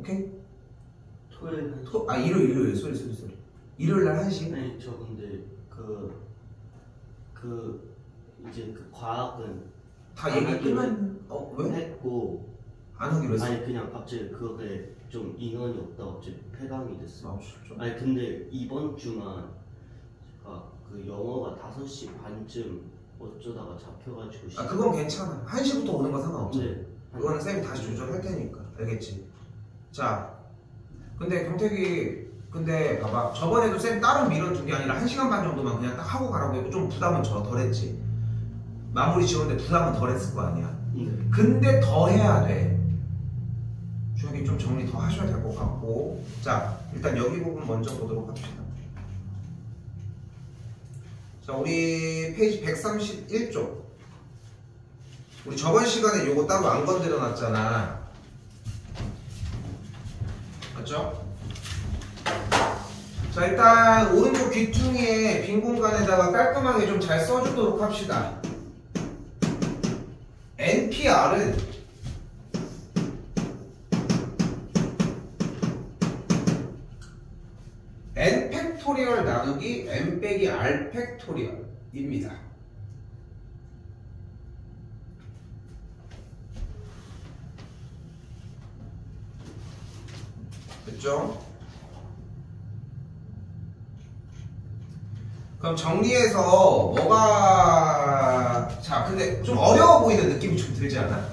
오케이? 토요일 1일, 일요일. 소리. 일요일 날 1시? 아니, 저 근데 이제 그 과학은 다 얘기 끝난, 왜? 했고 안 하기로 했어? 아니, 그냥 갑자기 그게 좀 인원이 없다 갑자기 폐강이 됐어. 진짜? 아니, 근데 이번 주만 제가 그 영어가 5시 반쯤 어쩌다가 잡혀가지고 그건 괜찮아. 1시부터 오는 거 상관없어. 네. 그거는 쌤이 다시 조절할 테니까. 알겠지? 자, 근데 경택이 봐봐. 저번에도 쌤 따로 밀어준 게 아니라 1시간 반 정도만 그냥 딱 하고 가라고 했고 좀 부담은 덜했지. 마무리 지었는데 부담은 덜했을 거 아니야. 근데 더 해야 돼. 주혁이 좀 정리 더 하셔야 될 것 같고. 자, 일단 여기 부분 먼저 보도록 합시다. 자, 우리 페이지 131쪽. 우리 저번 시간에 요거 따로 안 건드려 놨잖아. 맞죠? 자, 일단 오른쪽 귀퉁이에 빈 공간에다가 깔끔하게 좀 잘 써주도록 합시다. NPR은 N 팩토리얼 나누기 N 빼기 R 팩토리얼입니다. 됐죠? 그럼 정리해서 자, 근데 좀 어려워 보이는 느낌이 좀 들지 않아?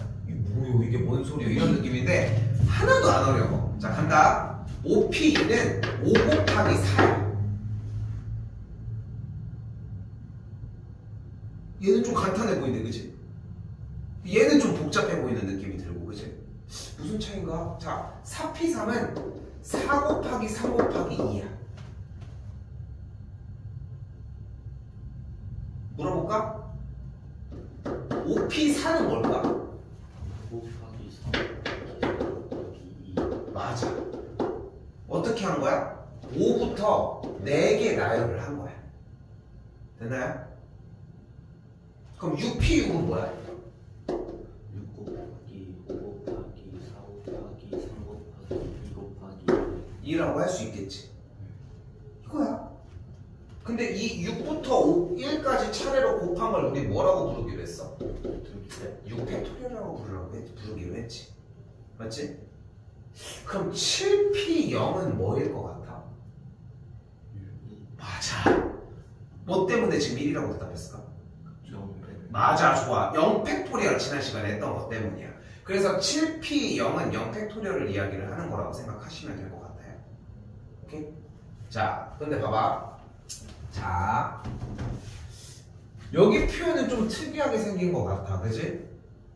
이게 뭔 소리야? 이런 느낌인데 하나도 안 어려워. 자, 간다. OP는 5 곱하기 4야. 얘는 좀 간단해 보이는데, 그치? 얘는 좀 복잡해 보이는 느낌이 들고, 그치? 무슨 차이인가? 자, 4P3은 4 곱하기 3 곱하기 2야. 물어볼까? 5P4는 뭘까? 5 곱하기 3 곱하기 2. 맞아. 어떻게 한 거야? 5부터 4개 나열을 한 거야. 됐나요? 그럼 6P6은 뭐야? 6 곱하기 5 곱하기 4 곱하기 3 곱하기 2 곱하기 2라고 할 수 있겠지. 이거야. 근데 이 6부터 1까지 차례로 곱한 걸 우리 뭐라고 부르기로 했어? 6팩토리얼이라고 부르기로 했지. 맞지? 그럼 7P0은 뭐일 것 같아? 맞아. 뭐 때문에 지금 1이라고 대답했을까? 맞아, 좋아. 0팩토리얼 지난 시간에 했던 것 때문이야. 그래서 7P0은 0팩토리얼을 이야기를 하는 거라고 생각하시면 될 것 같아요. 오케이? 자, 근데 봐봐. 자, 여기 표현은 좀 특이하게 생긴 것 같아. 그지?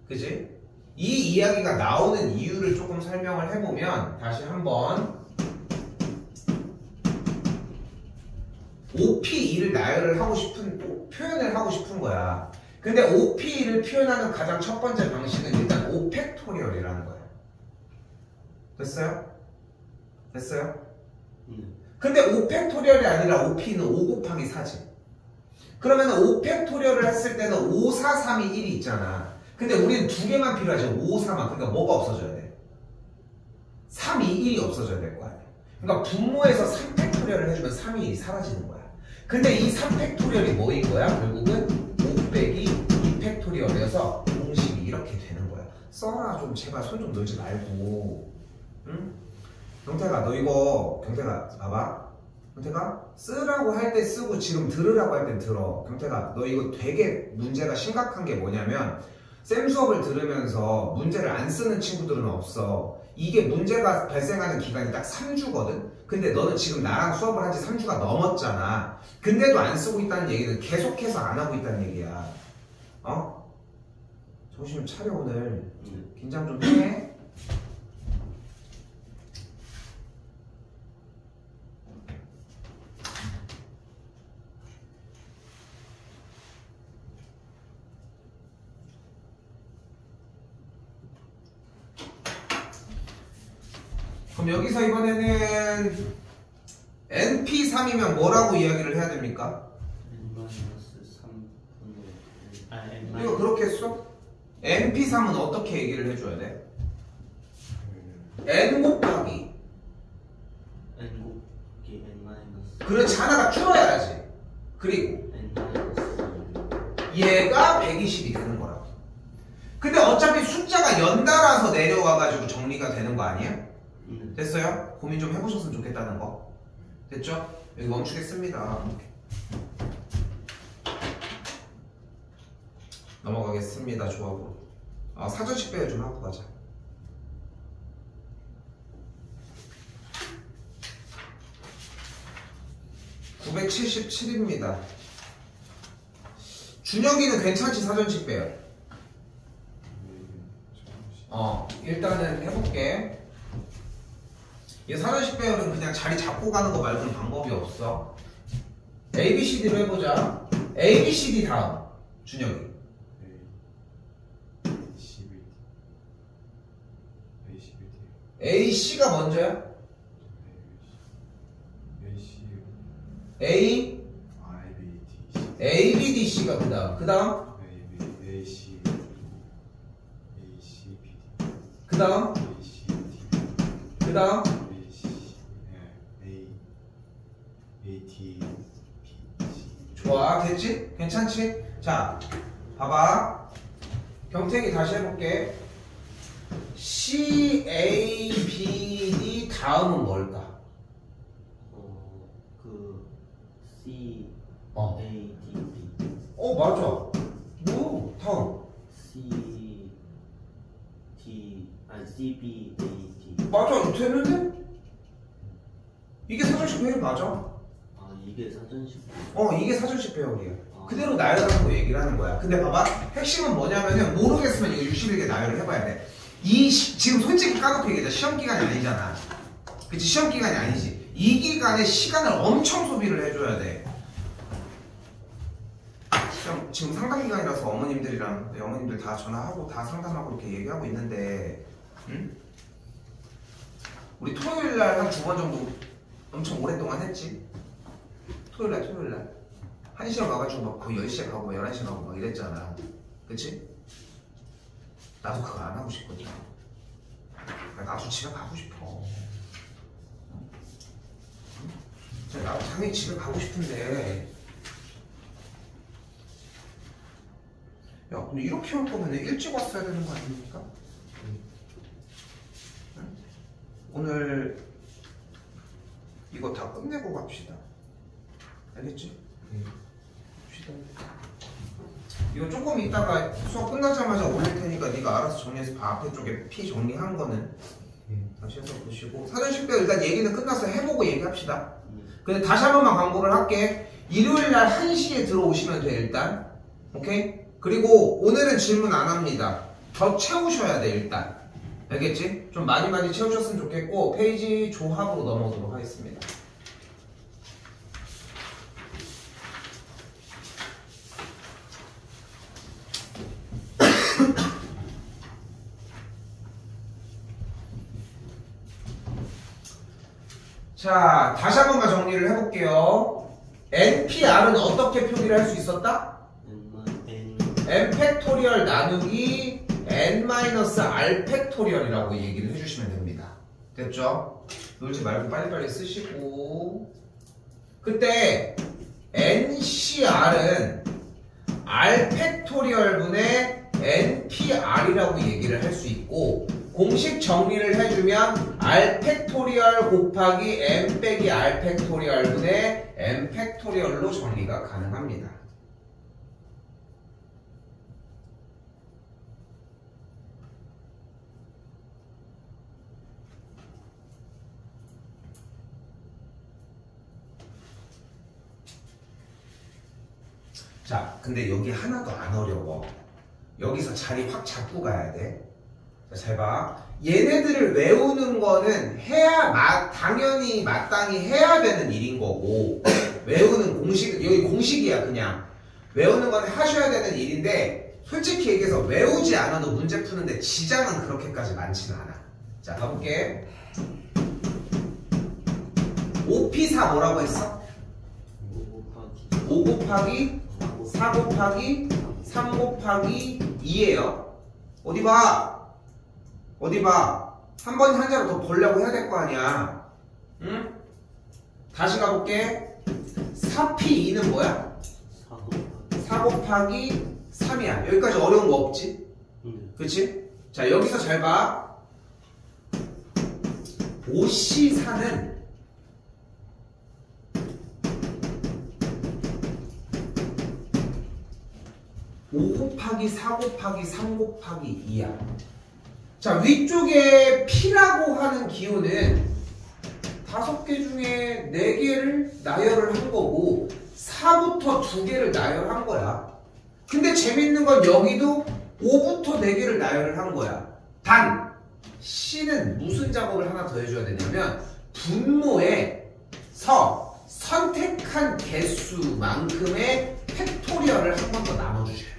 그지? 이 이야기가 나오는 이유를 조금 설명을 해보면 다시 한번 OP2를 나열을 하고 싶은 표현을 하고 싶은 거야. 근데 OP2를 표현하는 가장 첫 번째 방식은 일단 O팩토리얼이라는 거야. 됐어요? 됐어요? 근데 O팩토리얼이 아니라 OP는 5 곱하기 4지. 그러면 5팩토리얼을 했을 때는 5, 4, 3이 1이 있잖아. 근데 우리는 2개만 필요하지. 5, 4만. 그러니까 뭐가 없어져야 돼? 3, 2, 1이 없어져야 될 거 아니야. 그러니까 분모에서 3팩토리얼을 해주면 3, 2, 1이 사라지는 거야. 근데 이 3팩토리얼이 뭐인 거야? 결국은 5 빼기 2팩토리얼이어서 공식이 이렇게 되는 거야. 써라. 좀 제발 손 좀 놀지 말고. 응? 경태가 너 이거 경태가 봐봐. 경태가 쓰라고 할 때 쓰고 지금 들으라고 할 때 들어. 경태가 너 이거 되게 문제가 심각한 게 뭐냐면 쌤 수업을 들으면서 문제를 안 쓰는 친구들은 없어. 이게 문제가 발생하는 기간이 딱 3주거든. 근데 너는 지금 나랑 수업을 한 지 3주가 넘었잖아. 근데도 안 쓰고 있다는 얘기는 계속해서 안 하고 있다는 얘기야. 어? 정신 좀 차려. 오늘 긴장 좀 해. 그럼 여기서 이번에는 NP3이면 뭐라고 이야기를 해야 됩니까? 이거 그렇게 했어? NP3은 어떻게 얘기를 해줘야 돼? N 곱하기 그리고 N-2 얘가 120이 되는 거라고. 근데 어차피 숫자가 연달아서 내려와가지고 정리가 되는 거 아니에요? 됐어요? 고민 좀 해보셨으면 좋겠다는 거. 됐죠? 여기 멈추겠습니다. 넘어가겠습니다. 조합으로. 사전식 배열 좀 하고 가자. (977입니다) 준혁이는 괜찮지? 사전식 배열. 일단은 해볼게. 이 사전식 배열은 그냥 자리 잡고 가는 거 말고는 방법이 없어. ABCD로 해보자. ABCD 다음 준혁이. AC가 먼저야? A, ABDC가 그 다음 그 다음 좋아, 됐지? 괜찮지? 자, 봐봐. 경택이 다시 해볼게. CABD 다음은 뭘까? C 어. A D B 맞아. 뭐? 다음. C D 아니 C B A D 맞아, 됐는데? 이게 사전식 배열 맞아. 이게 사전식 이게 사전식 배열이야. 그대로 나열하는 거 얘기를 하는 거야. 근데 봐봐, 핵심은 뭐냐면은 모르겠으면 이거 61개 나열을 해봐야 돼. 지금 솔직히 까놓고 얘기하자. 시험 기간이 아니잖아. 그치? 시험 기간이 아니지. 이 기간에 시간을 엄청 소비를 해줘야 돼. 지금 상담 기간이라서 어머님들이랑 어머님들 다 전화하고 다 상담하고 이렇게 얘기하고 있는데, 응? 우리 토요일날 한 2번 정도 엄청 오랫동안 했지. 토요일날 1시에 가가지고 막 거의 10시에 가고 11시에 가고 막 이랬잖아. 그치? 나도 그거 안 하고 싶거든. 나도 집에 가고 싶어. 나도 당연히 집에 가고 싶은데, 야, 근데 이렇게 올 거면 일찍 왔어야 되는 거 아닙니까? 응? 오늘 이거 다 끝내고 갑시다. 알겠지? 갑시다. 이거 조금 이따가 수업 끝나자마자 올릴 테니까 네가 알아서 정리해서 앞에 쪽에 P 정리한 거는 다시 해서 보시고. 사전식 배열 일단 얘기는 끝나서 해보고 얘기합시다. 근데 다시 한 번만 광고를 할게. 일요일날 1시에 들어오시면 돼 일단. 오케이? 그리고 오늘은 질문 안 합니다. 더 채우셔야 돼 일단. 알겠지? 좀 많이 채우셨으면 좋겠고 페이지 조합으로 넘어오도록 하겠습니다. 자, 다시 한 번만 정리를 해볼게요. NPR은 어떻게 표기를 할 수 있었다? N 팩토리얼 나누기 N-R 팩토리얼이라고 얘기를 해주시면 됩니다. 됐죠? 놀지 말고 빨리빨리 쓰시고. 그때 NCR은 R 팩토리얼 분의 NPR이라고 얘기를 할 수 있고, 공식 정리를 해주면 R 팩토리얼 곱하기 N 빼기 R 팩토리얼 분의 N 팩토리얼로 정리가 가능합니다. 자, 근데 여기 하나도 안 어려워. 여기서 자리 확 잡고 가야 돼. 자, 잘 봐. 얘네들을 외우는 거는 당연히 마땅히 해야 되는 일인 거고, 외우는 여기 공식이야, 그냥. 외우는 건 하셔야 되는 일인데, 솔직히 얘기해서 외우지 않아도 문제 푸는데 지장은 그렇게까지 많지는 않아. 자, 가볼게. 5P4 뭐라고 했어? 5 곱하기 4 곱하기 3 곱하기 2예요. 어디 봐. 한 번 한자로 더 보려고 해야 될 거 아니야. 응? 다시 가볼게. 4p2는 뭐야? 4 곱하기 3이야. 여기까지 어려운 거 없지? 그치? 자, 여기서 잘 봐. 5C4는 5 곱하기 4 곱하기 3 곱하기 2야. 자, 위쪽에 P라고 하는 기호는 5개 중에 4개를 나열을 한 거고 4부터 2개를 나열한 거야. 근데 재밌는 건 여기도 5부터 4개를 나열을 한 거야. 단 C는 무슨 작업을 하나 더 해줘야 되냐면 분모에서 선택한 개수만큼의 팩토리얼을 한 번 더 나눠주셔야 돼.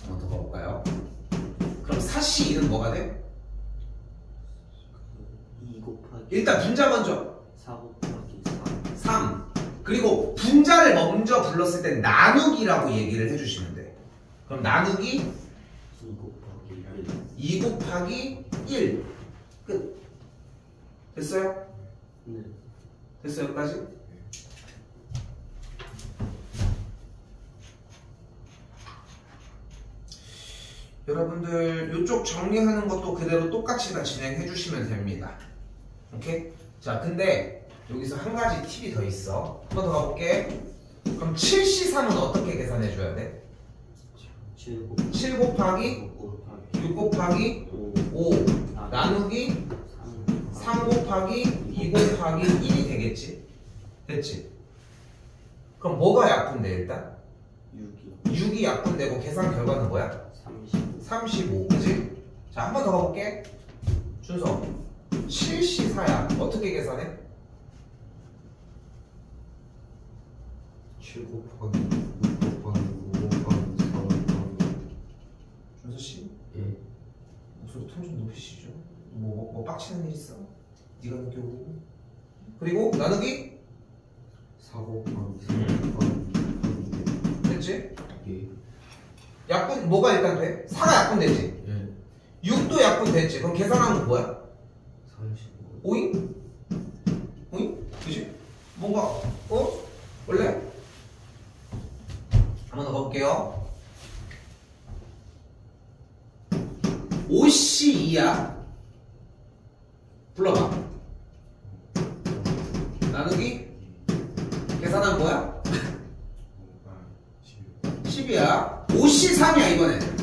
한번 더 가볼까요? 그럼 4C2는 뭐가 돼? 2 곱하기 일단 분자 먼저 4 곱하기 3 3. 그리고 분자를 먼저 불렀을 때 나누기라고 얘기를 해주시면 돼. 그럼 나누기 2 곱하기 1 2 곱하기 1 끝. 됐어요? 네. 됐어요 여기까지? 여러분들 이쪽 정리하는 것도 그대로 똑같이 다 진행해 주시면 됩니다. 오케이? 자, 근데 여기서 한 가지 팁이 더 있어. 한 번 더 가볼게. 그럼 7C3은 어떻게 계산해 줘야 돼? 7 곱하기 6 곱하기 5 나누기 3 곱하기 2 곱하기 1이 되겠지? 됐지? 그럼 뭐가 약분돼 일단? 6이 약분되고 계산 결과는 뭐야? 35 그치? 자, 한 번 더 가볼게. 준서 7C4야 어떻게 계산해? 7 곱하기 6 곱하기 5 곱하기 4 곱하기 준서씨 예. 목소리 톤 좀 높이시죠. 뭐 빡치는 일 있어? 네가 느껴보고. 그리고 나누기 4 곱하기 4 곱하기 됐지? 2 예. 약분 뭐가 일단 돼? 4가 약분되지? 예. 6도 약분됐지? 그럼 계산하는 거 뭐야? 35 오잉? 오잉? 그치? 뭔가 원래? 한 번 더 가볼게요. 5C2야 불러봐. 나누기 계산한 거야? 10이야. 5C3이야 이번엔.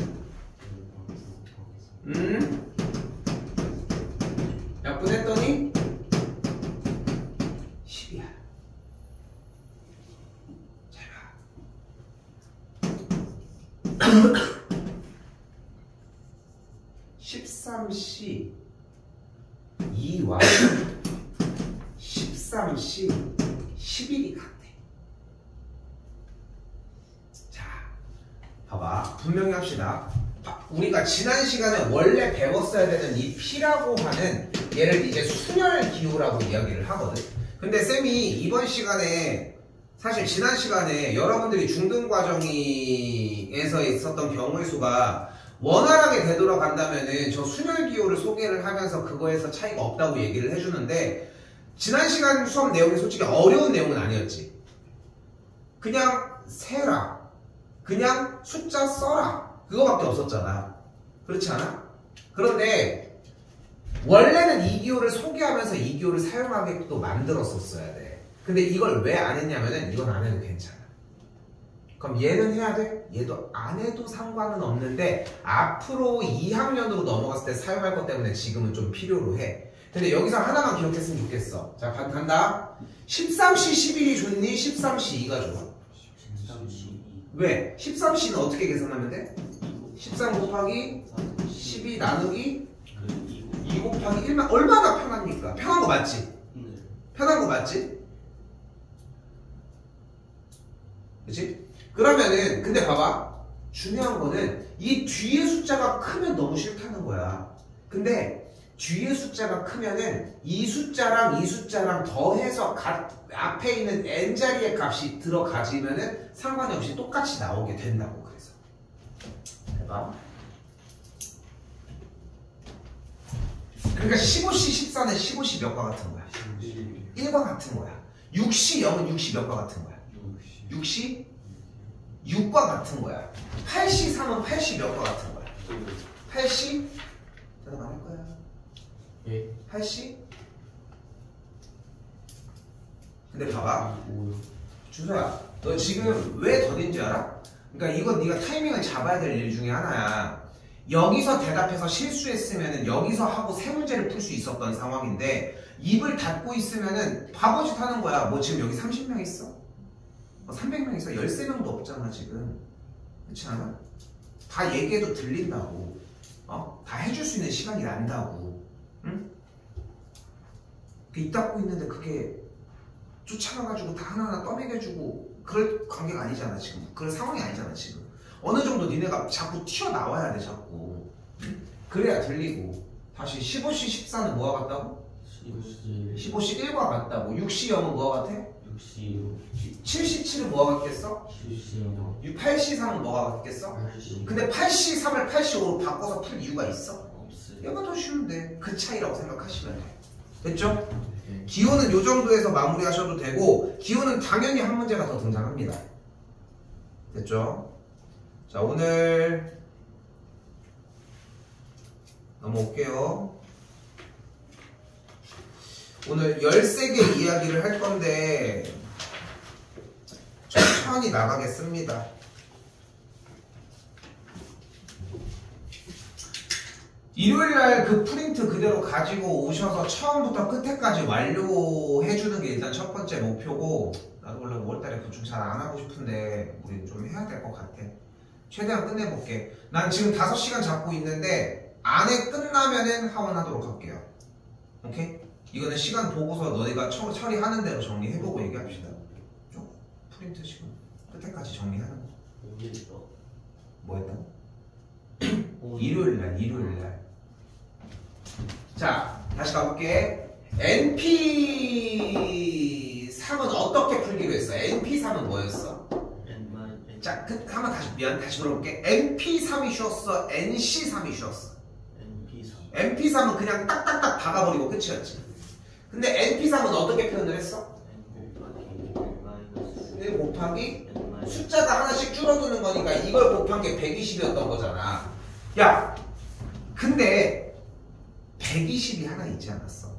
약분했더니 10이야. 잘 봐. 13C 2와 13C 11이 같대. 자, 봐봐. 분명히 합시다. 우리가 지난 시간에 원래 배웠어야 되는 이 P라고 하는 얘를 이제 순열 기호라고 이야기를 하거든. 근데 쌤이 이번 시간에 사실 지난 시간에 여러분들이 중등 과정에서 있었던 경우의 수가 원활하게 되돌아간다면은 저 순열 기호를 소개를 하면서 그거에서 차이가 없다고 얘기를 해주는데 지난 시간 수업 내용이 솔직히 어려운 내용은 아니었지. 그냥 세라, 그냥 숫자 써라 그거밖에 없었잖아. 그렇지 않아? 그런데 원래는 이 기호를 소개하면서 이 기호를 사용하게 또 만들었었어야 돼. 근데 이걸 왜 안 했냐면은 이건 안 해도 괜찮아. 그럼 얘는 해야 돼? 얘도 안 해도 상관은 없는데 앞으로 2학년으로 넘어갔을 때 사용할 것 때문에 지금은 좀 필요로 해. 근데 여기서 하나만 기억했으면 좋겠어. 자, 간다. 13C 11이 좋니? 13C 2가 좋아? 13C 왜? 13C는 어떻게 계산하면 돼? 13 곱하기 12 나누기 2 곱하기 1만 얼마나 편합니까? 편한 거 맞지? 네. 편한 거 맞지? 그치? 그러면은 근데 봐봐 중요한 거는 이 뒤에 숫자가 크면 너무 싫다는 거야. 근데 뒤에 숫자가 크면은 이 숫자랑 이 숫자랑 더해서 앞에 있는 n자리의 값이 들어가지면은 상관이 없이 똑같이 나오게 된다고. 그래서 해봐. 그러니까 15시 14는 15시 몇과 같은 거야? 1과 같은 거야. 6시 0은 6시 몇과 같은 거야? 6시 6과 같은 거야. 8시 3은 8시 몇과 같은 거야? 8시 대답 안 할 거야. 예. 8시 근데 봐봐. 준서야, 너 지금 왜 더딘 줄 알아? 그러니까 이건 네가 타이밍을 잡아야 될 일 중에 하나야. 여기서 대답해서 실수했으면은 여기서 하고 세 문제를 풀 수 있었던 상황인데 입을 닫고 있으면은 바보짓 하는 거야. 뭐 지금 여기 30명 있어? 300명 있어? 13명도 없잖아 지금. 그렇지 않아? 다 얘기해도 들린다고. 다 해줄 수 있는 시간이 난다고. 응? 입 닫고 있는데 그게 쫓아가가지고 다 하나하나 떠먹여주고 그럴 관계가 아니잖아 지금. 그럴 상황이 아니잖아 지금. 어느 정도 니네가 자꾸 튀어나와야 돼 자꾸. 그래야 들리고. 다시 15시 14는 뭐가 같다고? 15시 1과 같다고. 6시 0은 뭐가 같아? 7시 7은 뭐가 같겠어? 8시 3은 뭐가 같겠어? 근데 8시 3을 8시 5로 바꿔서 풀 이유가 있어? 얘가 더 쉬운데 그 차이라고 생각하시면 돼. 됐죠? 기호는 요 정도에서 마무리하셔도 되고 기호는 당연히 한 문제가 더 등장합니다. 됐죠? 자, 오늘 넘어올게요. 오늘 13개 이야기를 할 건데 천천히 나가겠습니다. 일요일날 그 프린트 그대로 가지고 오셔서 처음부터 끝에까지 완료해주는 게 일단 첫 번째 목표고, 나도 원래 5월달에 구축 잘 안 하고 싶은데 우리 좀 해야 될 것 같아. 최대한 끝내볼게. 난 지금 5시간 잡고 있는데 안에 끝나면은 하원하도록 할게요. 오케이? 이거는 시간 보고서 너희가 처리하는 대로 정리해보고 얘기합시다. 좀 프린트 지금 끝에까지 정리하는 거. 뭐 했다고? 일요일날. 자, 다시 가볼게. NP3은 어떻게 풀기로 했어? NP3은 뭐였어? 자, 다시 물어볼게. NP3이 쉬웠어? NC3이 쉬웠어? NP3은 그냥 딱딱딱 박아버리고 끝이었지. 근데 NP3은 어떻게 표현을 했어? 1 곱하기 숫자가 하나씩 줄어드는 거니까 이걸 곱한 게 120이었던 거잖아. 야, 근데 120이 하나 있지 않았어?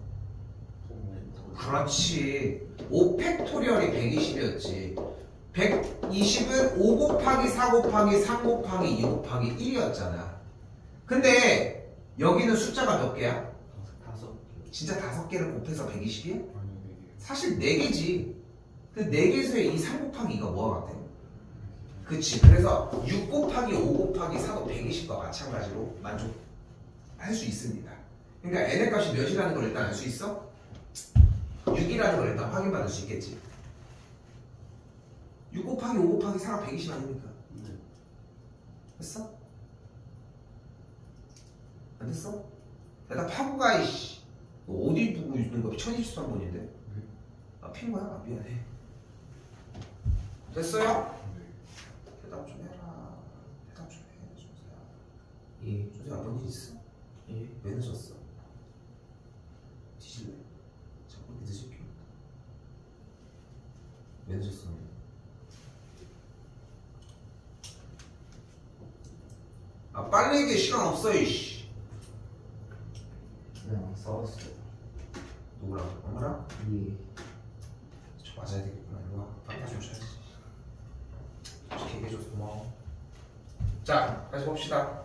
그렇지. 5팩토리얼이 120이었지. 120은 5 곱하기 4 곱하기 3 곱하기 2 곱하기 1이었잖아. 근데 여기는 숫자가 몇 개야? 5개. 진짜 5개를 곱해서 120이야? 사실 4개지. 그 4개에서의 이 3 곱하기 2가 뭐가 같아? 그치. 그래서 6 곱하기 5 곱하기 4도 120과 마찬가지로 만족할 수 있습니다. 그러니까 n의 값이 몇이라는 걸 일단 알 수 있어? 6이라는 걸 일단 확인받을 수 있겠지. 6 곱하기 5 곱하기 4가 120 아닙니까? 됐어? 안 됐어? 대답하고 가, 이씨. 너 어디 보고 있는 거야? 1023번인데? 아, 핀 거야? 아, 미안해. 됐어요? 대답 좀 해라. 대답 좀 해, 조세야. 예. 조세야, 뭔 일 있어? 예. 왜 늦었어? 뒤질래? 자꾸 이렇게 늦을게. 왜 늦었어? 아, 빨리 얘기해. 시간 없어, 이씨. 그냥 싸웠어요. 누구랑? 엄마랑? 예. 저 맞아야 되겠구나. 이리 와. 빨리 좀 쳐야지. 솔직히 얘기해줘서 고마워. 자, 다시 봅시다.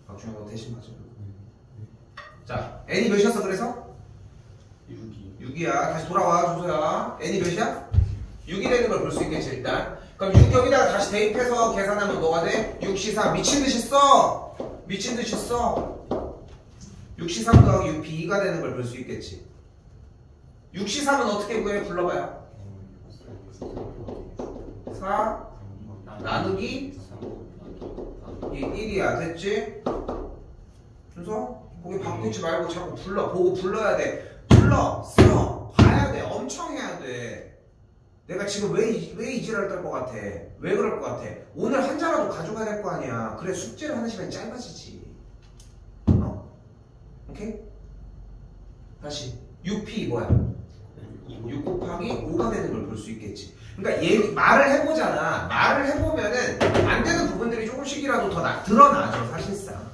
박준호 너 대신 맞아. 자, n이 몇이었어 그래서? 6이야. 다시 돌아와, 조소야. n이 몇이야? 6이 되는 걸 볼 수 있겠지 일단. 그럼 6 여기다가 다시 대입해서 계산하면 뭐가 돼? 6C3 미친듯이 써! 미친듯이 써! 6C3 더하기 6P 2가 되는 걸 볼 수 있겠지. 6C3은 어떻게 구해? 불러봐요. 4 나누기 1이야. 됐지? 준서? 거기 바꾸고 있지 말고 자꾸 보고 불러야 돼. 불러! 써! 봐야 돼. 엄청 해야 돼. 내가 지금 왜 이지랄 떨 것 같아? 왜 그럴 것 같아? 오늘 한자라도 가져가야 될 거 아니야. 그래 숙제를 하는 시간이 짧아지지. 오케이? 다시 6p 뭐야? 6 곱하기 5가 되는 걸 볼 수 있겠지. 그러니까 말을 해보잖아. 말을 해보면은 안 되는 부분들이 조금씩이라도 더 드러나죠 사실상.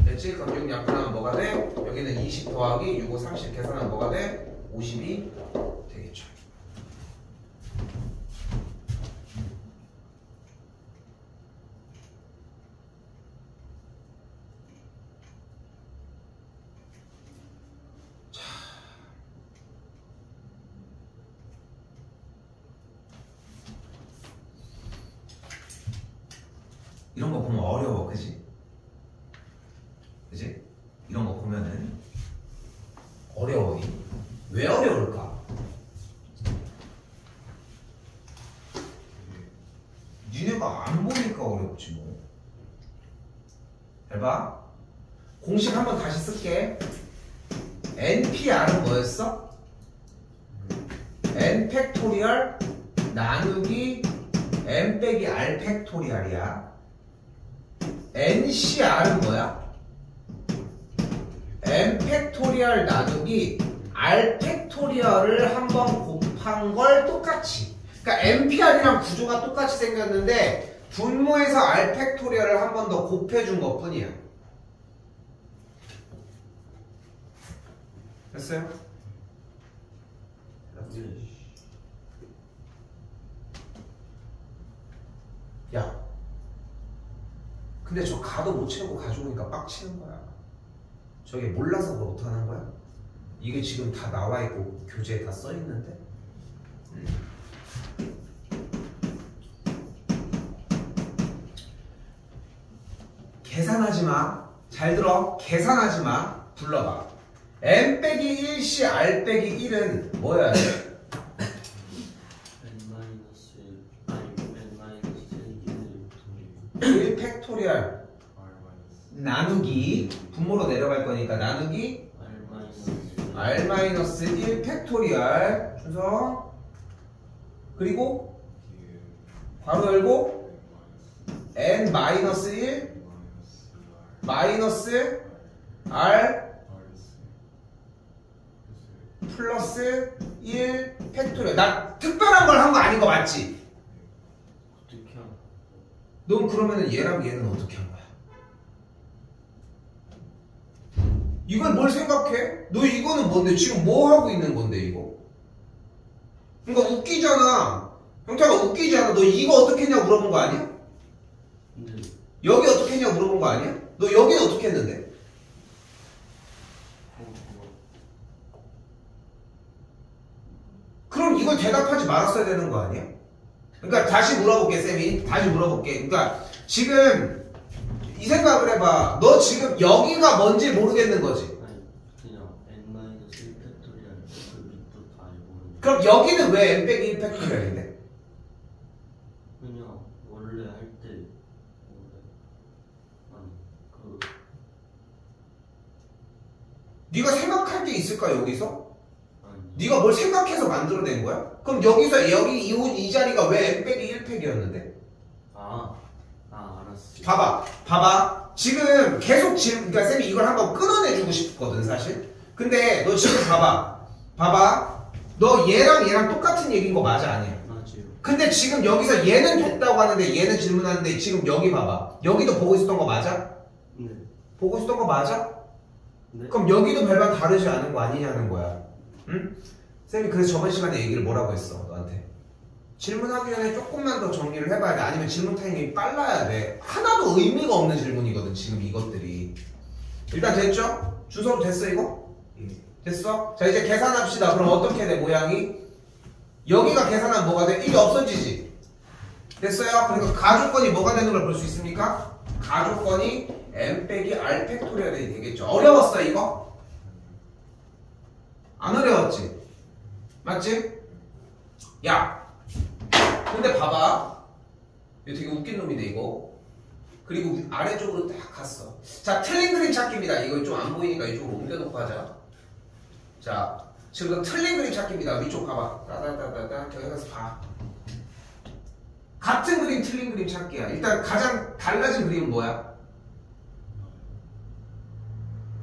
됐지? 그럼 6 약분하면 뭐가 돼? 여기는 20 더하기 6, 5, 30 계산하면 뭐가 돼? 50이 되겠죠. 이런 거 보면 어려워, 그지? 그지? 이런 거 보면은 어려워. 왜 어려울까? 니네가 안 보니까 어렵지 뭐. 해봐. 공식 한번 다시 쓸게. NPR은 뭐였어? N 팩토리얼 나누기 N 빼기 R 팩토리얼이야. NCR은 뭐야? N 팩토리얼 나누기 R 팩토리얼을 한번 곱한 걸 똑같이. 그러니까 NPR이랑 구조가 똑같이 생겼는데 분모에서 R 팩토리얼을 한 번 더 곱해준 것 뿐이야. 됐어요? 야, 근데 저 가도 못 채우고 가져오니까 빡치는 거야. 저게 몰라서 못하는 거야? 이게 지금 다 나와 있고 교재에 다 써 있는데. 계산하지 마. 잘 들어. 계산하지 마. 불러봐. n 빼기 1시 r 빼기 1은 뭐야? n-1 팩토리얼 나누기 분모로 내려갈 거니까 나누기 r-1 팩토리얼 준성 그리고 괄호 열고 n-1 마이너스 r 플러스 1 팩토리얼. 나 특별한 걸 한 거 아닌 거 맞지? 어떻게 하? 넌 그러면은 얘랑 얘는 어떻게 한 거야? 이건 뭘 생각해? 너 이거는 뭔데? 지금 뭐 하고 있는 건데 이거? 그러니까 웃기잖아. 형태가 웃기잖아. 너 이거 어떻게 했냐고 물어본 거 아니야? 네. 여기 어떻게 했냐고 물어본 거 아니야? 너 여기는 어떻게 했는데? 그럼 이걸 대답하지 말았어야 되는 거 아니야? 그러니까 다시 물어볼게, 쌤이. 다시 물어볼게. 그러니까 지금 이 생각을 해봐. 너 지금 여기가 뭔지 모르겠는 거지? 아니 그냥 n-1 팩토리얼 그 밑부터 아예 모르는. 그럼 여기는 왜 n 빼기 1 팩토리얼인데? 그냥 원래 할 때 아니 그 네가 생각할 게 있을까 여기서? 아니 네가 뭘 생각해서 만들어낸 거야? 그럼 여기서 여기 이 자리가 왜 n 빼기 1 팩이었는데? 알았어. 봐봐. 지금 계속 그러니까 쌤이 이걸 한번 끊어내주고 싶거든 사실. 근데 너 지금 봐봐. 너 얘랑 똑같은 얘기인 거 맞아 아니야? 맞아요. 근데 지금 여기서 얘는 됐다고 하는데 얘는 질문하는데 지금 여기 봐봐. 여기도 보고 있었던 거 맞아? 네. 보고 있었던 거 맞아? 네. 그럼 여기도 별반 다르지 않은 거 아니냐는 거야. 응? 쌤이 그래서 저번 시간에 얘기를 뭐라고 했어 너한테? 질문하기 전에 조금만 더 정리를 해봐야 돼. 아니면 질문 타이밍이 빨라야 돼. 하나도 의미가 없는 질문이거든 지금 이것들이. 일단 됐죠? 주소로 됐어 이거? 됐어? 자 이제 계산합시다. 그럼 어떻게 돼 모양이? 여기가 계산하면 뭐가 돼? 1이 없어지지? 됐어요? 그러니까 가조건이 뭐가 되는 걸 볼 수 있습니까? 가조건이 n 빼기 r 팩토리얼이 되겠죠. 어려웠어 이거? 안 어려웠지? 맞지? 야 근데 봐봐. 이거 되게 웃긴 놈이네 이거. 그리고 아래쪽으로 딱 갔어. 자 틀린 그림 찾기입니다. 이거 좀 안 보이니까 이쪽으로 옮겨놓고 하자. 자 지금 틀린 그림 찾기입니다. 위쪽 가봐. 따다다다다 여기 가서 봐. 같은 그림 틀린 그림 찾기야. 일단 가장 달라진 그림은 뭐야?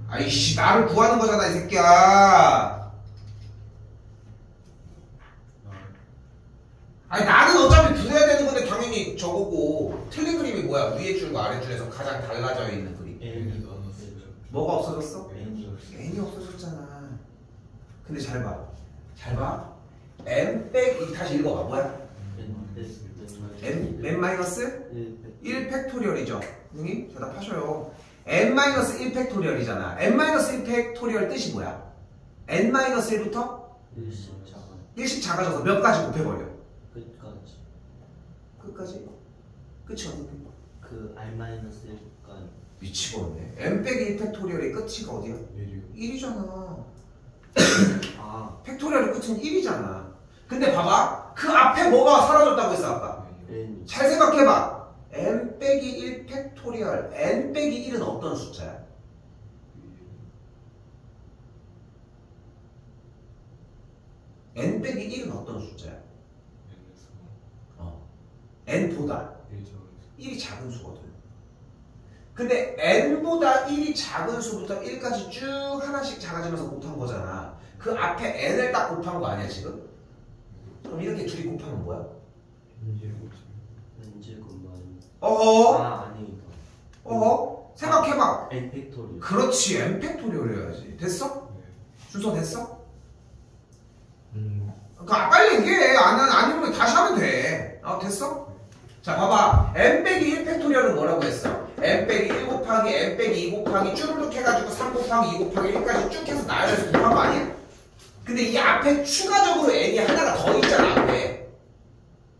아이씨 나를 구하는 거잖아 이 새끼야. 아니 나는 어차피 구해야 되는 건데 당연히 저거고 틀린 그림이 뭐야? 위에 줄과 아래 줄에서 가장 달라져 있는 그림. N이 뭐가 없어졌어? N이 n이 없어졌잖아. 근데 잘 봐. 잘 봐. n 빼기 다시 읽어봐. 뭐야? n 마이너스 1 팩토리얼이죠. 형님 대답하셔요. n 마이너스 1 팩토리얼이잖아. n 마이너스 1 팩토리얼 뜻이 뭐야? n 마이너스 1부터 1씩 작아져서 몇 가지 곱해버려. 끝까지. 끝까지? 끝이 어딘데? 그 R-1까지. 미치겠네. n 빼기 1 팩토리얼의 끝이가 어디야? 1이잖아. 아, 팩토리얼의 끝은 1이잖아. 근데 봐봐. 그 앞에 뭐가 사라졌다고 했어 아까? N. 잘 생각해봐. n 빼기 1 팩토리얼 n 빼기 1은 어떤 숫자야? n 빼기 1은 어떤 숫자야? n보다 1이 작은 수거든. 근데 n보다 1이 작은 수부터 1까지 쭉 하나씩 작아지면서 곱한 거잖아. 그 앞에 n을 딱 곱한 거 아니야 지금? 그럼 이렇게 둘이 곱하면 뭐야? N제곱만. 어허? 아, 아니다. 어허? 생각해봐. N 팩토리얼. 그렇지 n 팩토리얼 해야지. 됐어? 순서 됐어? 그러니까 빨리 얘기해. 아니면 다시 하면 돼. 됐어? 자 봐봐. n 빼기 1 팩토리얼은 뭐라고 했어? n 빼기 1 곱하기 n 빼기 2 곱하기 쭈르륵 해가지고 3 곱하기 2 곱하기 1까지 쭉 해서 나열해서 곱한 거 아니야? 근데 이 앞에 추가적으로 n이 하나가 더 있잖아 앞에.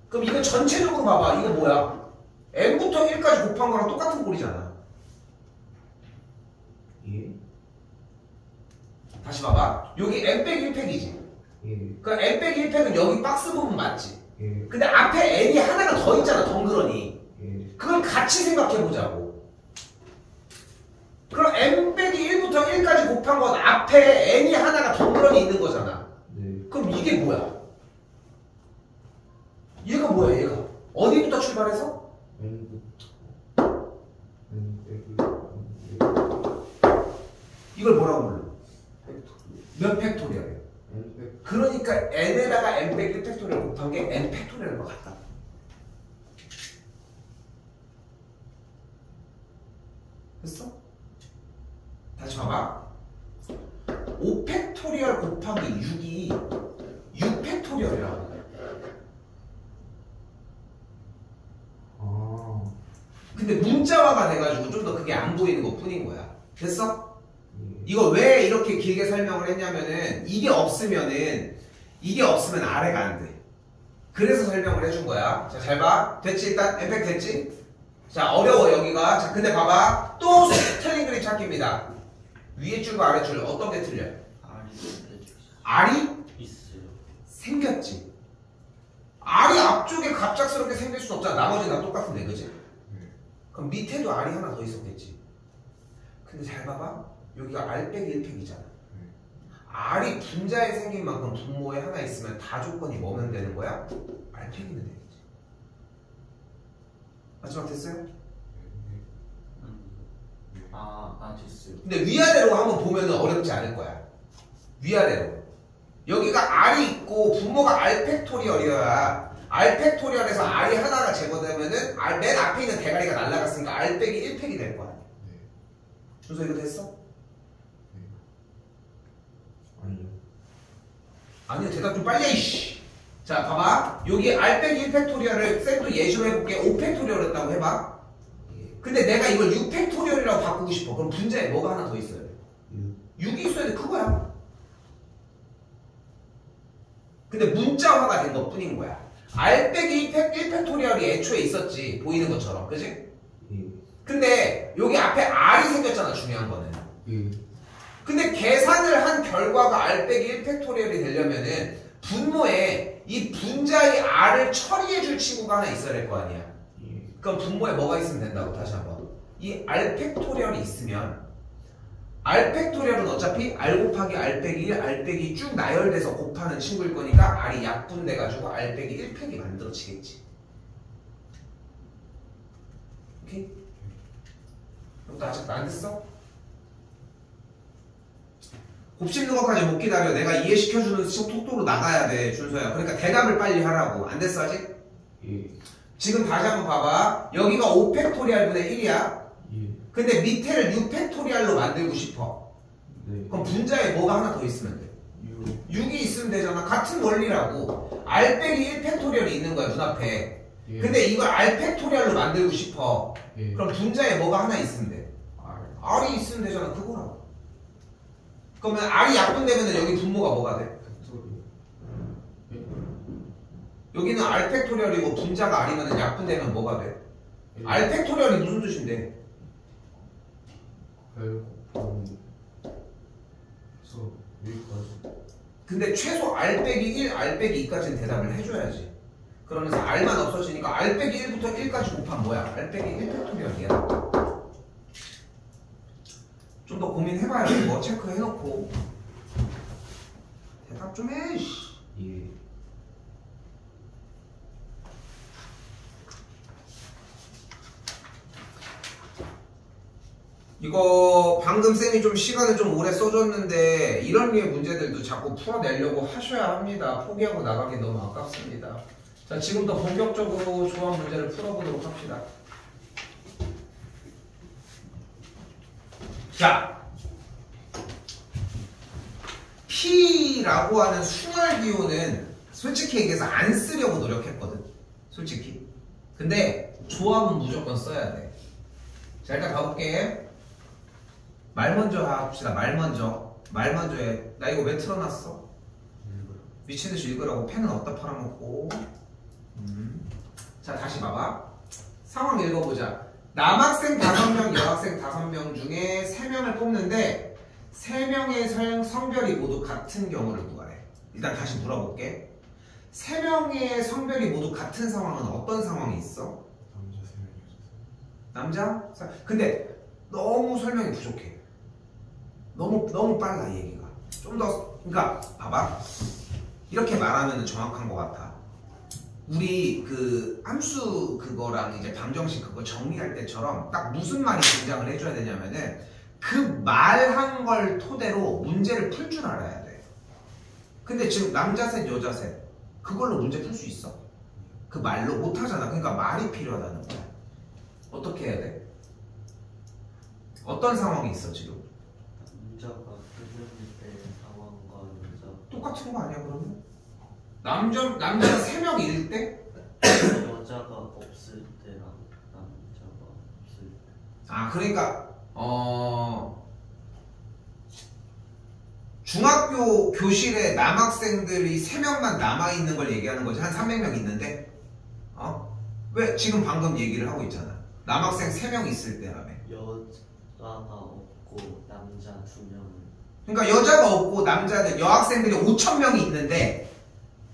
그럼 이거 전체적으로 봐봐. 이거 뭐야? n부터 1까지 곱한 거랑 똑같은 꼴이잖아. 예? 다시 봐봐. 여기 n 빼기 1팩이지. 예. 그 n 빼기 1팩은 여기 박스 부분 맞지? 예. 근데 앞에 n이 하나가 더 있잖아 덩그러니. 예. 그걸 같이 생각해보자고. 그럼 n 빼기 1부터 1까지 곱한 건 앞에 n이 하나가 덩그러니 있는 거잖아. 네. 그럼 이게 뭐야? 얘가 뭐야 얘가? 어디부터 출발해서? n부터 n 빼기 이걸 뭐라고 불러? 팩토리얼. 몇 팩토리얼이야? n 팩 그러니까 n에다가 n 빼기 1 팩토리얼 곱한 게 n 팩토리얼과 같다. 됐어? 다시 봐봐. 5 팩토리얼 곱하기 6이 6 팩토리얼이라고. 아. 근데 문자화가 돼가지고 좀 더 그게 안 보이는 것 뿐인 거야. 됐어? 예. 이거 왜 이렇게 길게 설명을 했냐면은 이게 없으면 아래가 안 돼. 그래서 설명을 해준 거야. 자, 잘 봐. 됐지? 일단 엠팩 됐지? 자, 어려워 여기가. 자, 근데 봐봐. 또 틀린 그림 찾기입니다. 위에 줄과 아래 줄 어떤 게 틀려? R이 있어요. 생겼지. R이 앞쪽에 갑작스럽게 생길 순 없잖아. 나머지는 다 똑같은데, 그지? 그럼 밑에도 R이 하나 더 있었겠지. 근데 잘 봐봐. 여기가 R 빼기 1팩이잖아. R이 분자에 생긴 만큼 분모에 하나 있으면 다 조건이 뭐면 되는 거야? R 팩이면 되겠지. 마지막 됐어요? 됐어요. 근데 위아래로 한번 보면 어렵지 않을 거야. 위아래로. 여기가 R이 있고 분모가 R 팩토리얼이어야 R 팩토리얼에서 R이 하나가 제거되면은 맨 앞에 있는 대가리가 날아갔으니까 R 빼기 1팩이 될 거야. 준서 이거 됐어? 아니요. 아니요, 대답 좀 빨리 해, 이씨. 자, 봐봐. 여기 R 빼기 1 팩토리얼을 쌤도 예시로 해볼게. 5 팩토리얼 했다고 해봐. 근데 내가 이걸 6 팩토리얼이라고 바꾸고 싶어. 그럼 분자에 뭐가 하나 더 있어야 돼? 6이 있어야 돼. 그거야. 근데 문자화가 된 것 뿐인 거야. R 빼기 1 팩토리얼이 애초에 있었지. 보이는 것처럼. 그지? 예. 근데 여기 앞에 R이 생겼잖아. 중요한 거는. 예. 근데 계산을 한 결과가 R 빼기 1 팩토리얼이 되려면은 분모에 이 분자의 R을 처리해줄 친구가 하나 있어야 될 거 아니야. 예. 그럼 분모에 뭐가 있으면 된다고? 다시 한번. 이 R 팩토리얼이 있으면 R 팩토리얼은 어차피 R 곱하기 R 빼기 1, R 빼기 쭉 나열돼서 곱하는 친구일 거니까 R이 약분돼가지고 R 빼기 1 팩이 만들어지겠지. 오케이? 이것도 아직 안 됐어? 곱씹는 것까지 못 기다려. 내가 이해시켜주는 속도로 나가야 돼, 준서야. 그러니까 대답을 빨리 하라고. 안 됐어 아직? 예. 지금 다시 한번 봐봐. 여기가 5팩토리얼분의 1이야. 예. 근데 밑에를 6팩토리얼로 만들고 싶어. 네. 그럼 분자에 뭐가 하나 더 있으면 돼. 6. 6이 있으면 되잖아. 같은 원리라고. R 빼기 1 팩토리얼이 있는 거야, 눈앞에. 예. 근데 이걸 R 팩토리얼로 만들고 싶어. 예. 그럼 분자에 뭐가 하나 있으면 돼. R. R이 있으면 되잖아. 그거라고. 그러면 R이 약분되면 여기 분모가 뭐가 돼? 팩토리. 예. 여기는 R 팩토리얼이고 분자가 R이면 약분되면 뭐가 돼? 예. R 팩토리얼이 무슨 뜻인데? R 곱하기 그래서 여기까지. 근데 최소 R 빼기 1, R 빼기 2까지는 대답을 해줘야지. 그러면서 R만 없어지니까 R 빼기 1부터 1까지 곱하면 뭐야? R 빼기 1 팩토리얼이야. 좀 더 고민해봐요. 이거 체크해놓고 대답 좀 해. 씨. 예. 이거 방금 쌤이 좀 시간을 좀 오래 써줬는데 이런 류의 문제들도 자꾸 풀어내려고 하셔야 합니다. 포기하고 나가기 너무 아깝습니다. 자, 지금부터 본격적으로 조합 문제를 풀어보도록 합시다. 자, P라고 하는 순환기호는 솔직히 얘기해서 안 쓰려고 노력했거든. 솔직히. 근데 조합은 무조건 써야 돼. 자, 일단 가볼게. 말 먼저 합시다. 말 먼저 해. 나 이거 왜 틀어놨어? 미친듯이 읽으라고. 펜은 어디다 팔아먹고. 자, 다시 봐봐. 상황 읽어보자. 남학생 5명, 여학생 5명 중에 3명을 뽑는데 3명의 성별이 모두 같은 경우를 구하래. 일단 다시 물어볼게. 3명의 성별이 모두 같은 상황은 어떤 상황이 있어? 남자? 근데 너무 설명이 부족해. 너무 빨라, 이 얘기가. 좀 더, 그러니까 봐봐. 이렇게 말하면 정확한 것 같아. 우리 그 함수 그거랑 이제 방정식 그거 정리할 때처럼 딱 무슨 말이 등장을 해줘야 되냐면은 그 말한 걸 토대로 문제를 풀 줄 알아야 돼. 근데 지금 남자 셋, 여자 셋 그걸로 문제 풀 수 있어? 그 말로 못 하잖아. 그러니까 말이 필요하다는 거야. 어떻게 해야 돼? 어떤 상황이 있어 지금? 남자가 끊을 때 상황과 여자 똑같은 거 아니야 그러면? 남자가 3명일 때? 여자가 없을 때랑 남자가 없을 때. 아, 그러니까 중학교 교실에 남학생들이 3명만 남아있는 걸 얘기하는 거지. 한 300명 있는데 왜 지금 방금 얘기를 하고 있잖아. 남학생 3명 있을 때라며. 여자가 없고 남자 2명은. 그러니까 여자가 없고 여학생들이 5,000명이 있는데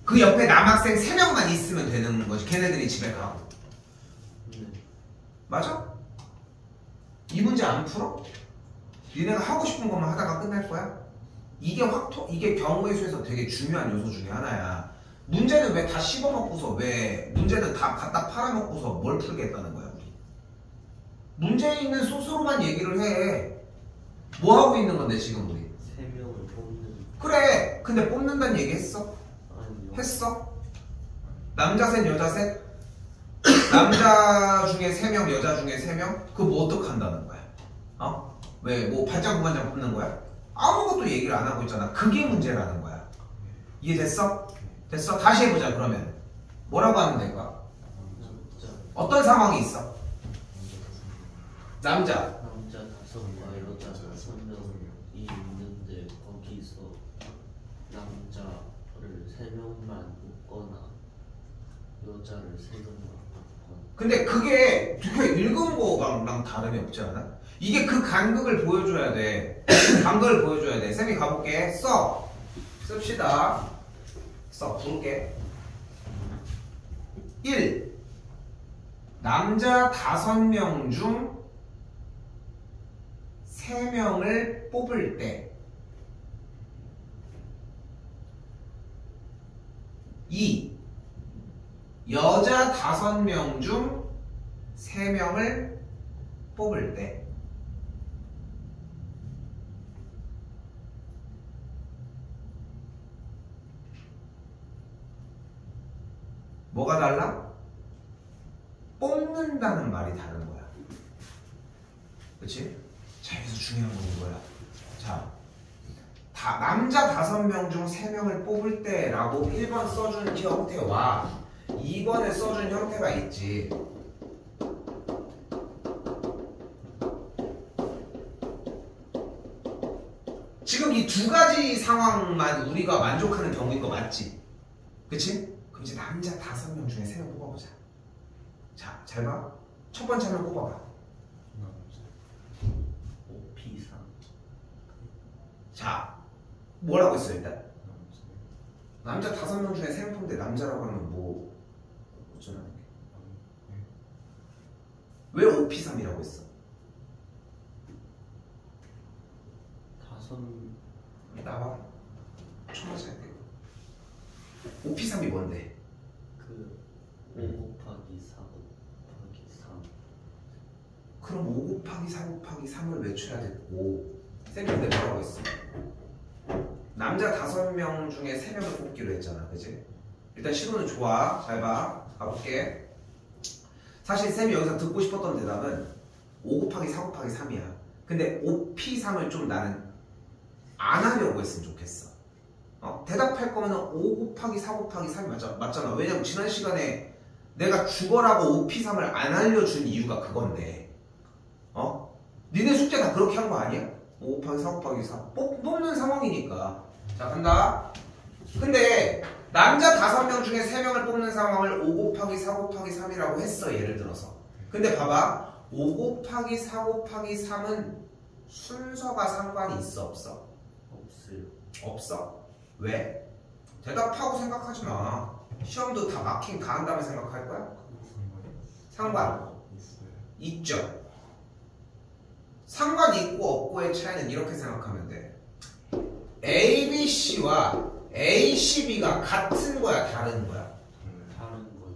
그 옆에 남학생 3명만 있으면 되는 거지. 걔네들이 집에 가고. 네. 맞아? 이 문제 안 풀어? 니네가 하고 싶은 것만 하다가 끝날 거야? 이게 경우의 수에서 되게 중요한 요소 중에 하나야. 문제는 왜 다 씹어먹고서 문제는 다 갖다 팔아먹고서 뭘 풀겠다는 거야 우리. 문제에 있는 소스로만 얘기를 해. 뭐 하고 있는 건데 지금 우리? 3명을 뽑는. 그래. 근데 뽑는다는 얘기 했어? 아니요. 했어? 남자 셋, 여자 셋? 남자 중에 3명, 여자 중에 3명? 그거 뭐 어떻게 한다는 거야? 왜 뭐 발자국만장 뽑는 거야? 아무것도 얘기를 안 하고 있잖아. 그게 문제라는 거야. 이해됐어? 됐어? 다시 해보자 그러면. 뭐라고 하면 될까? 남자 어떤 상황이 있어? 남자 5명과 여자 5명이 있는데 거기서 남자를 3명만 뽑거나 여자를 3명만 뽑거나. 근데 그게 읽은 거랑 다름이 없지 않아? 이게 그 간극을 보여줘야 돼. 간극을 보여줘야 돼. 쌤이 가볼게. 씁시다. 부를게. 1. 남자 5명 중 3명을 뽑을 때 2. 여자 5명 중 3명을 뽑을 때 뭐가 달라? 뽑는다는 말이 다른 거야. 그치? 자, 여기서 중요한 건 이거야. 자, 남자 5명 중 3명을 뽑을 때 라고 1번 써준 형태와 2번에 써준 형태가 있지. 지금 이 두 가지 상황만 우리가 만족하는 경우인 거 맞지? 그치? 그럼 이제 남자 5명 중에 3명 뽑아보자. 자, 잘 봐. 첫 번째 한 명 뽑아봐. OP3. 자, 뭐라고 했어 일단? 남자 5명 중에 3명 뽑는데 남자라고 하면 뭐 어쩌라는 게? 왜 OP3이라고 했어? 5. 나와. 초맞아야 돼. OP3이 뭔데? 그 5 곱하기 4 곱하기 3. 그럼 5 곱하기 4 곱하기 3을 외쳐야 됐고 쌤이 근데 뭐라고 했어? 남자 5명 중에 3명을 뽑기로 했잖아, 그치? 일단 시도는 좋아. 잘 봐. 가볼게. 사실 쌤이 여기서 듣고 싶었던 대답은 5 곱하기 4 곱하기 3이야. 근데 OP3을 좀 나는 안 하려고 했으면 좋겠어. 대답할 거면 5 곱하기 4 곱하기 3이 맞잖아. 왜냐면 지난 시간에 내가 죽어라고 OP3을 안 알려준 이유가 그건데. 니네 숙제 다 그렇게 한 거 아니야? 5 곱하기 4 곱하기 4 뽑는 상황이니까. 자, 간다. 근데 남자 5명 중에 3명을 뽑는 상황을 5 곱하기 4 곱하기 3이라고 했어, 예를 들어서. 근데 봐봐. 5 곱하기 4 곱하기 3은 순서가 상관이 있어, 없어? 없어요. 없어. 왜? 대답하고 생각하지 마. 시험도 다 마킹 다 한 다음에 생각할 거야? 상관 있죠. 상관 있고 없고의 차이는 이렇게 생각하면 돼. A, B, C와 A, C, B가 같은 거야, 다른 거야? 다른 거요.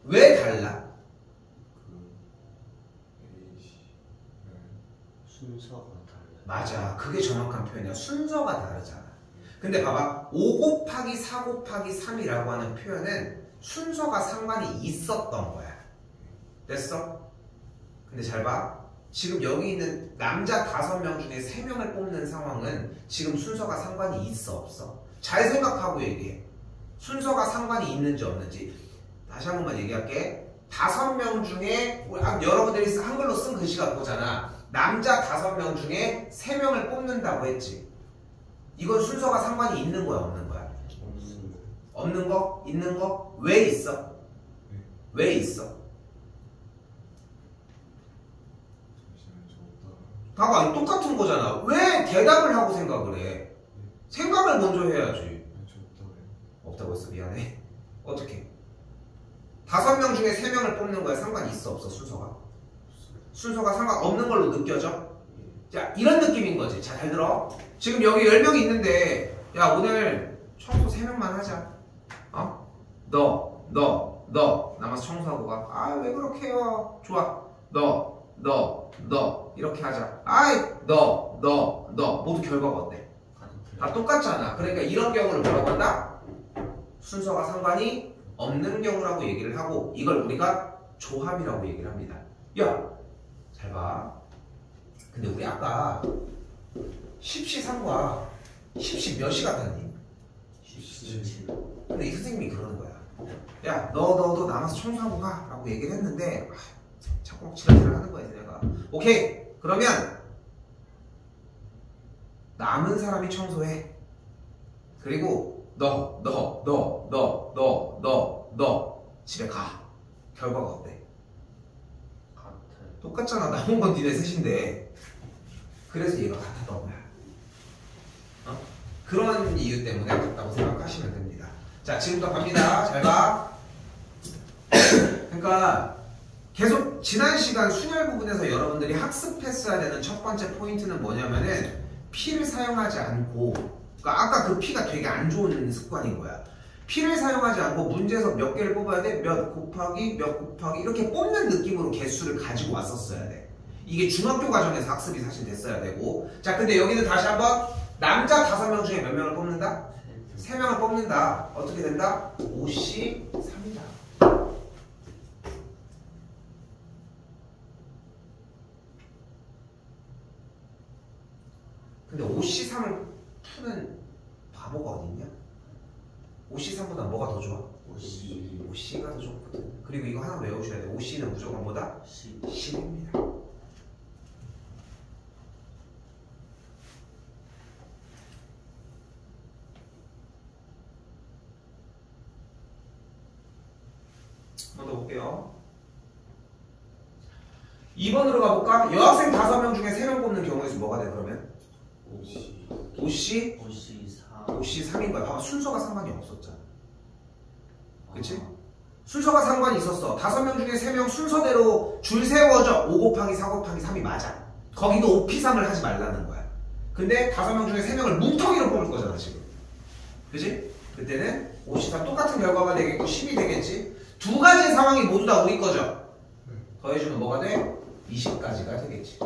왜 달라? 순서가 달라요. 맞아. 그게 정확한 표현이야. 순서가 다르잖아. 근데 봐봐. 5 곱하기 4 곱하기 3이라고 하는 표현은 순서가 상관이 있었던 거야. 됐어? 근데 잘 봐. 지금 여기 있는 남자 5명 중에 3명을 뽑는 상황은 지금 순서가 상관이 있어, 없어? 잘 생각하고 얘기해. 순서가 상관이 있는지 없는지. 다시 한 번만 얘기할게. 5명 중에 여러분들이 한글로 쓴 글씨가 그거잖아. 남자 5명 중에 3명을 뽑는다고 했지. 이건 순서가 상관이 있는 거야, 없는 거야? 없는 거? 있는 거? 왜 있어? 왜 있어? 봐봐, 똑같은 거잖아. 왜 대답을 하고 생각을 해? 생각을 먼저 해야지. 없다고 했어, 미안해. 어떻게? 5명 중에 3명을 뽑는 거야, 상관이 있어, 없어, 순서가? 순서가 상관없는 걸로 느껴져? 자, 이런 느낌인 거지. 자, 잘 들어. 지금 여기 10명이 있는데, 야, 오늘 청소 3명만 하자. 너, 남아서 청소하고 가. 아, 왜 그렇게 해요? 좋아. 너, 이렇게 하자. 아이, 너. 모두 결과가 어때? 다 똑같잖아. 그러니까 이런 경우를 뭐라고 한다? 순서가 상관이 없는 경우라고 얘기를 하고, 이걸 우리가 조합이라고 얘기를 합니다. 야, 잘 봐. 근데 우리 아까 10시 3과 10시 몇 시 같았니? 17. 근데 이 선생님이 그러는 거야. 야, 너도 남아서 청소하고 가 라고 얘기를 했는데 자꾸 막 지랄지랄 하는 거야, 내가. 오케이, 그러면 남은 사람이 청소해. 그리고 너 집에 가. 결과가 어때? 같아요. 똑같잖아. 남은 건 니네 셋인데. 그래서 얘가 같았던 거야. 그런 이유 때문에 같다고 생각하시면 됩니다. 자, 지금부터 갑니다. 잘 봐. 그러니까 계속 지난 시간 순열 부분에서 여러분들이 학습했어야 되는 첫 번째 포인트는 뭐냐면은 P를 사용하지 않고, 그러니까 아까 그 P가 되게 안 좋은 습관인 거야. P를 사용하지 않고 문제에서 몇 개를 뽑아야 돼? 몇 곱하기 몇 곱하기 이렇게 뽑는 느낌으로 개수를 가지고 왔었어야 돼. 이게 중학교 과정에서 학습이 사실 됐어야 되고. 자, 근데 여기는 다시 한번 남자 5명 중에 몇 명을 뽑는다? 3명을 뽑는다. 어떻게 된다? 5C 3이다. 근데 5C 3을 푸는 바보가 어딨냐? 5C 3보다 뭐가 더 좋아? 5C가 더 좋거든. 그리고 이거 하나 외우셔야 돼. 5C는 무조건 뭐다? 10입니다. 한 번 더 볼게요. 2번으로 가볼까? 여학생 5명 중에 3명 뽑는 경우에서 뭐가 돼 그러면? 5C 3인 거야. 봐봐, 순서가 상관이 없었잖아. 그치? 순서가 상관이 있었어. 5명 중에 3명 순서대로 줄 세워져. 5 곱하기 4 곱하기 3이 맞아. 거기도 5P3을 하지 말라는 거야. 근데 5명 중에 3명을 뭉텅이로 뽑을 거잖아 지금. 그치? 그때는 5C3 똑같은 결과가 되겠고 10이 되겠지. 두 가지 상황이 모두 다 우리 거죠. 더해주면 뭐가 돼? 20까지가 되겠지.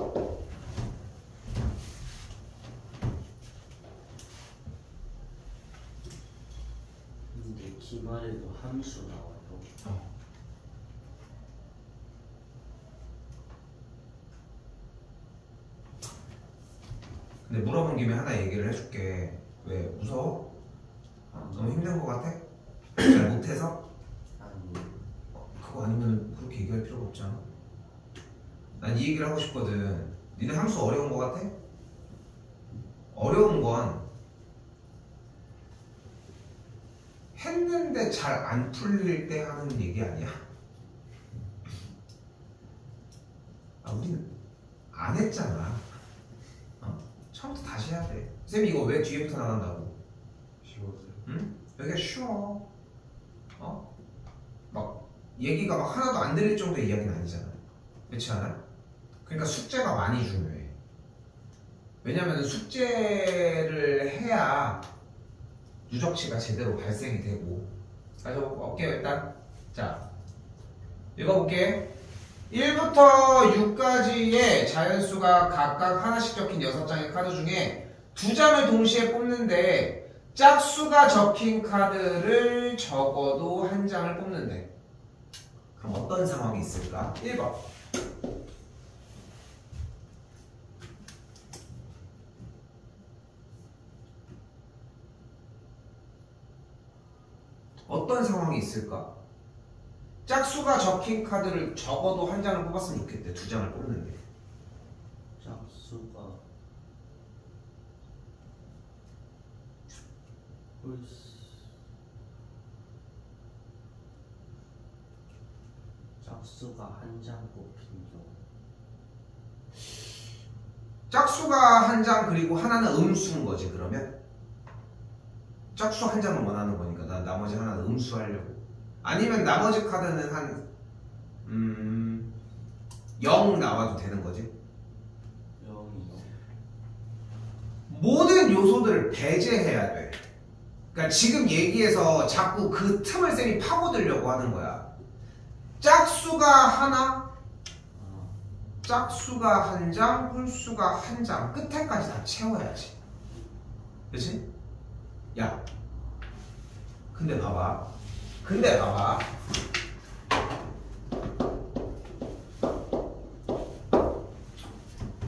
근데 기말에도 함수 나와요. 근데 물어본 김에 하나 얘기를 해줄게. 왜? 무서워? 너무 힘든 거 같아? 잘 못해서? 아니, 그거 아니면 그렇게 얘기할 필요가 없잖아. 난 이 얘기를 하고 싶거든. 니네 함수 어려운 거 같아? 어려운 건 했는데 잘 안 풀릴 때 하는 얘기 아니야? 우린 안 했잖아. 처음부터 다시 해야 돼. 쌤이 이거 왜 뒤에부터 나간다고? 쉬웠어요. 응? 여기가 쉬워. 막 얘기가 막 하나도 안 들릴 정도의 이야기는 아니잖아. 그렇지 않아? 그러니까 숙제가 많이 중요해. 왜냐면 숙제를 해야 유적치가 제대로 발생이 되고. 가져 볼게요 일단. 자, 읽어볼게. 1부터 6까지의 자연수가 각각 하나씩 적힌 6장의 카드 중에 2장을 동시에 뽑는데 짝수가 적힌 카드를 적어도 1장을 뽑는데 그럼 어떤 상황이 있을까? 1번 어떤 상황이 있을까? 짝수가 적힌 카드를 적어도 1장을 뽑았으면 좋겠대. 2장을 뽑는데 짝수가 1장 뽑힌 경우. 짝수가 1장 그리고 하나는 음수인 거지. 그러면 짝수 1장을 원하는 거니까 난 나머지 하나는 음수하려고. 아니면 나머지 카드는 한 0 나와도 되는 거지. 0이요. 모든 요소들을 배제해야 돼. 그러니까 지금 얘기해서 자꾸 그 틈을 쌤이 파고들려고 하는 거야. 짝수가 하나, 짝수가 1장, 홀수가 1장, 끝에까지 다 채워야지. 그치? 야, 근데 봐봐.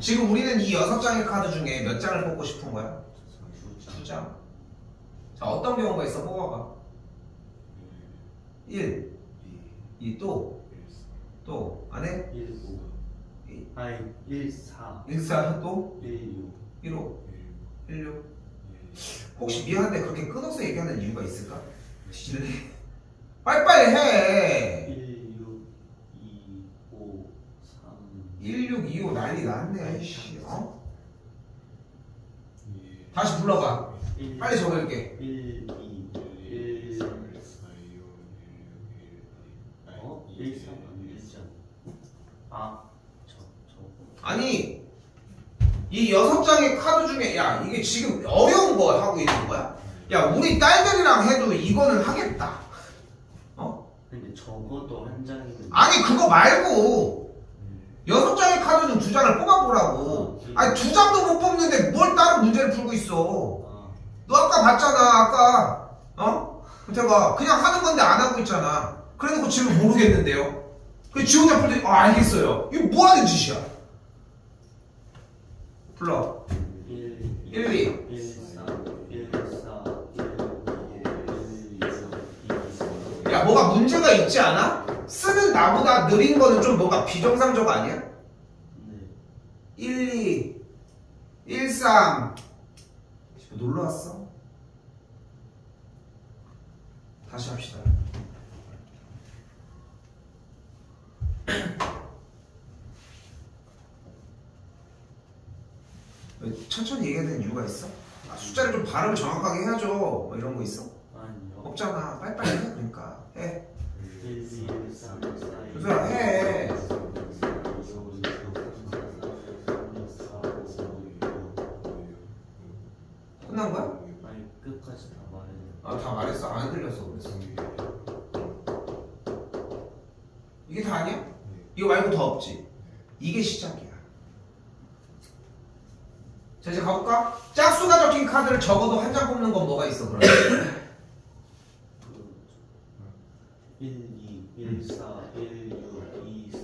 지금 우리는 이 6장의 카드 중에 몇 장을 뽑고 싶은 거야? 2장. 자, 어떤 경우가 있어? 뽑아봐. 1, 2, 또, 안 해? 1, 5. 아니, 1, 4. 1, 4, 또? 1, 6. 1, 5, 1, 6. 혹시 미안한데 그렇게 끊어서 얘기하는 이유가 있을까? 뒤질래? 빨리빨리 해! 1, 6, 2, 5, 3. 1, 6, 2, 5 난리 났네, 아이씨. 다시 불러봐. 빨리 적을게. 1, 2, 1, 3, 1, 3, 1장. 아니 이 6장의 카드 중에 야 이게 지금 어려운 거 하고 있는 거야? 야 우리 딸들이랑 해도 이거는 하겠다. 근데 적어도 한 장이면 아니 그거 말고 6장의 카드는 2장을 뽑아보라고. 아니 2장도 못 뽑는데 뭘 다른 문제를 풀고 있어. 너 아까 봤잖아. 아까 대가 그냥 하는 건데 안 하고 있잖아. 그래놓고 지금 모르겠는데요. 그 지 혼자 풀더니 알겠어요. 이거 뭐 하는 짓이야. 불러. 1, 2 1, 4, 1, 4, 1, 2, 4. 야 뭐가 문제가 있지 않아? 쓰는 나보다 느린 거는 좀 뭔가 비정상적 아니야? 네. 1, 2 1, 3 놀러 왔어? 다시 합시다. 천천히 얘기해야 되는 이유가 있어? 숫자를 좀 발음을 정확하게 해야죠. 뭐 이런 거 있어? 아니요. 없잖아. 빨리빨리 해. 그러니까 해. 1, 2, 3, 4, 5, 유소야 해. 끝난 거야? 아니 끝까지 다 말해요. 아, 다 말했어. 안 들렸어. 그랬어. 이게 다 아니야? 이거 말고 더 없지? 이게 시작이야. 자, 이제 가볼까? 짝수가 적힌 카드를 적어도 한 장 뽑는 건 뭐가 있어, 그러면? 1, 2, 1, 4, 1, 6, 2, 4,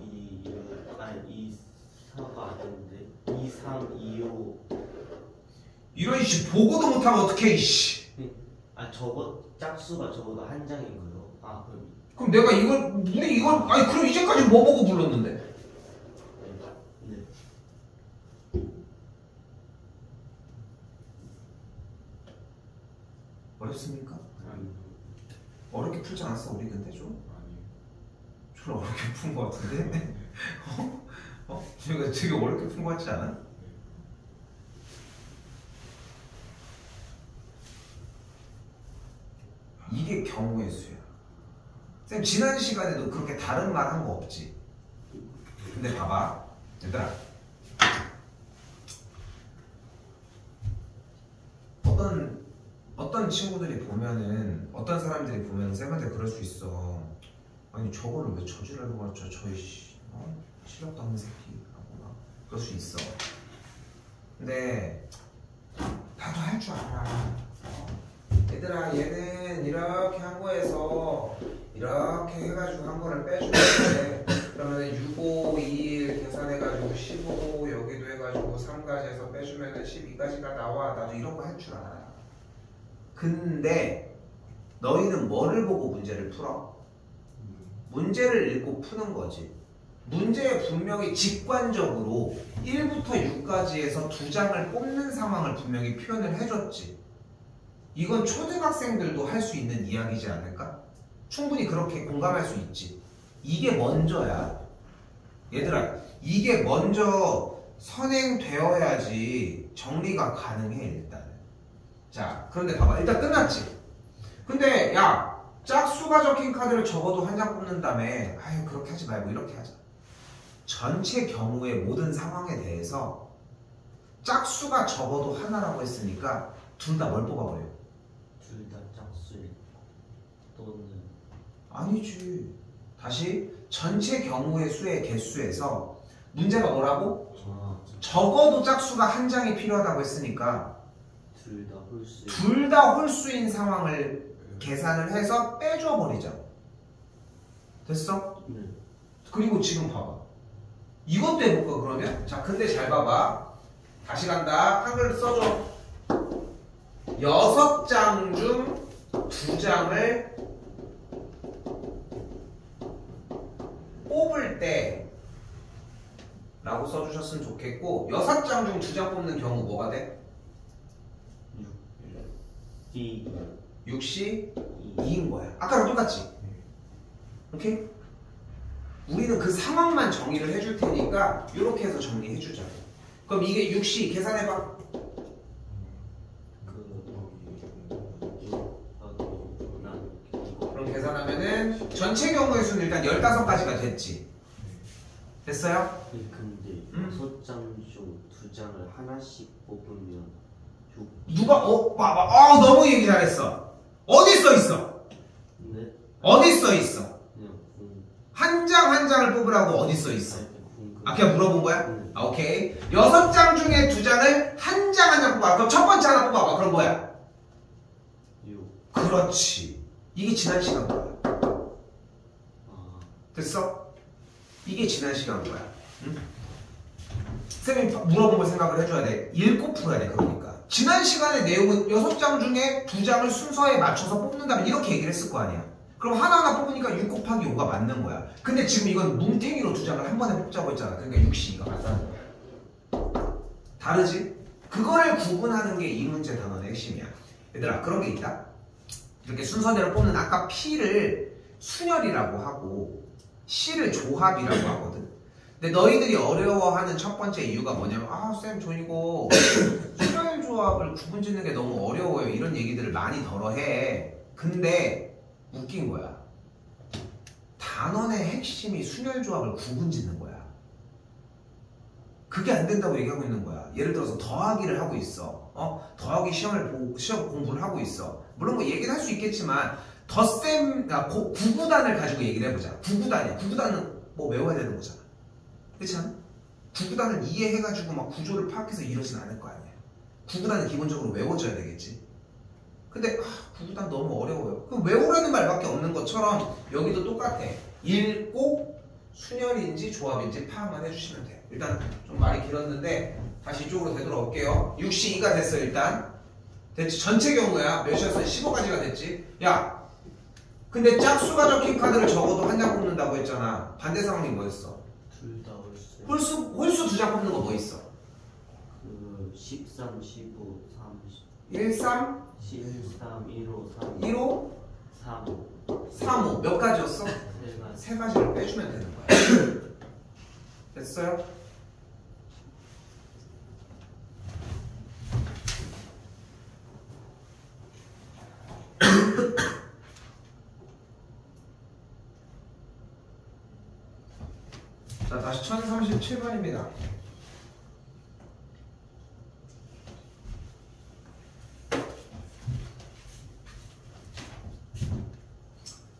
2, 6, 아니 2, 4가 아닌데 2, 3, 2, 5. 이런 씨 보고도 못하면 어떡해, 이씨. 짝수가 적어도 한 장인 거예요. 그럼 내가 우리 이걸, 아니, 그럼 이제까지 뭐 보고 불렀는데? 네. 어렵습니까? 아니. 어렵게 풀지 않았어, 우리 근데 좀? 아니. 좀 어렵게 푼 거 같은데? 저희가 되게 어렵게 푼 거 같지 않아? 이게 경우의 수야. 쌤 지난 시간에도 그렇게 다른 말 한 거 없지? 근데 봐봐 얘들아, 어떤 친구들이 보면은, 어떤 사람들이 보면은 쌤한테 그럴 수 있어. 아니 저거를 왜 저지랄로 가르쳐, 저이 실력도 없는 새끼라고 막 그럴 수 있어. 근데 나도 할 줄 알아. 얘들아 얘는 이렇게 한 거에서 이렇게 해가지고 한 거를 빼주면 돼. 그러면 6, 5, 2, 1 계산해가지고 15 여기도 해가지고 3까지 해서 빼주면 12까지가 나와. 나도 이런 거 할 줄 알아. 근데 너희는 뭐를 보고 문제를 풀어? 문제를 읽고 푸는 거지. 문제에 분명히 직관적으로 1부터 6까지 해서 2장을 뽑는 상황을 분명히 표현을 해줬지. 이건 초등학생들도 할 수 있는 이야기지 않을까? 충분히 그렇게 공감할 수 있지. 이게 먼저야. 얘들아, 이게 먼저 선행되어야지 정리가 가능해, 일단은. 자, 그런데 봐봐. 일단 끝났지? 근데 야, 짝수가 적힌 카드를 적어도 한 장 뽑는 다음에 아유 그렇게 하지 말고 이렇게 하자. 전체 경우의 모든 상황에 대해서 짝수가 적어도 하나라고 했으니까 둘 다 뭘 뽑아버려? 둘 다 짝수일 또는 아니지. 다시 전체 경우의 수의 개수에서 문제가 뭐라고? 적어도 짝수가 한 장이 필요하다고 했으니까 둘 다 홀수. 둘 다 홀수인 상황을 계산을 해서 빼줘 버리자. 됐어? 네. 그리고 지금 봐봐. 이것도 해볼까 그러면? 자, 근데 잘 봐봐. 다시 간다. 한글 써줘. 6장 중 2장을 뽑을 때 라고 써주셨으면 좋겠고, 6장 중 2장 뽑는 경우 뭐가 돼? 6시 2인 거야. 아까랑 똑같지? 오케이? 우리는 그 상황만 정의를 해줄 테니까 이렇게 해서 정리해주자. 그럼 이게 6시 계산해봐. 그럼 계산하면은 전체 경우의 수는 일단 15가지가 됐지. 됐어요? 근데 응? 6장 중 2장을 하나씩 뽑으면 6. 누가 봐봐. 너무 얘기 잘했어. 어디 써 있어? 네? 어디 써 있어? 그냥 한 장 한 장을 뽑으라고 어디 써 있어? 아, 그냥 물어본 거야? 네. 아, 오케이. 6장 중에 2장을 한 장 한 장 뽑아. 그럼 첫 번째 하나 뽑아봐. 그럼 뭐야? 6. 그렇지. 이게 지난 시간 거야. 아, 됐어? 이게 지난 시간 거야. 응? 쌤이 물어본 걸 생각을 해줘야 돼. 읽고 풀어야 돼. 그러니까. 지난 시간의 내용은 6장 중에 2장을 순서에 맞춰서 뽑는다면 이렇게 얘기를 했을 거 아니야. 그럼 하나하나 뽑으니까 6 곱하기 5가 맞는 거야. 근데 지금 이건 뭉탱이로 2장을 한 번에 뽑자고 했잖아. 그러니까 6이2가 맞다는 거야. 다르지? 그거를 구분하는 게 이 문제 단원의 핵심이야. 얘들아, 그런 게 있다. 이렇게 순서대로 뽑는 아까 P를 순열이라고 하고 C를 조합이라고 하거든. 근데 너희들이 어려워하는 첫 번째 이유가 뭐냐면 쌤 저 이거 순열 조합을 구분 짓는 게 너무 어려워요. 이런 얘기들을 많이 덜어해. 근데 웃긴 거야. 단원의 핵심이 순열 조합을 구분 짓는 거야. 그게 안 된다고 얘기하고 있는 거야. 예를 들어서 더하기를 하고 있어. 더하기 시험 공부를 하고 있어. 물론 뭐 얘기는 할 수 있겠지만 구구단을 가지고 얘기를 해보자. 구구단이야. 구구단은 뭐 외워야 되는 거잖아. 그렇지 않아? 구구단을 이해해가지고 막 구조를 파악해서 이러진 않을 거 아니야. 구구단은 기본적으로 외워줘야 되겠지. 근데 구구단 너무 어려워요. 그럼 외우라는 말밖에 없는 것처럼 여기도 똑같아. 읽고 순열인지 조합인지 파악만 해주시면 돼. 일단 좀 말이 길었는데 다시 이쪽으로 되돌아올게요. 6시2가 됐어. 일단 됐지. 전체 경우야. 몇이었어? 15가지가 됐지. 야, 근데 짝수가 적힌 카드를 적어도 한 장 뽑는다고 했잖아. 반대 상황이 뭐였어? 둘 다 홀수. 홀수 2장 뽑는 거 뭐 있어? 13, 15, 30. 1, 3, 13, 15, 3. 1호, 3, 3, 5. 몇 가지였어? 3가지. 세 가지를 빼주면 되는 거야. 됐어요? 자, 다시 1037번입니다.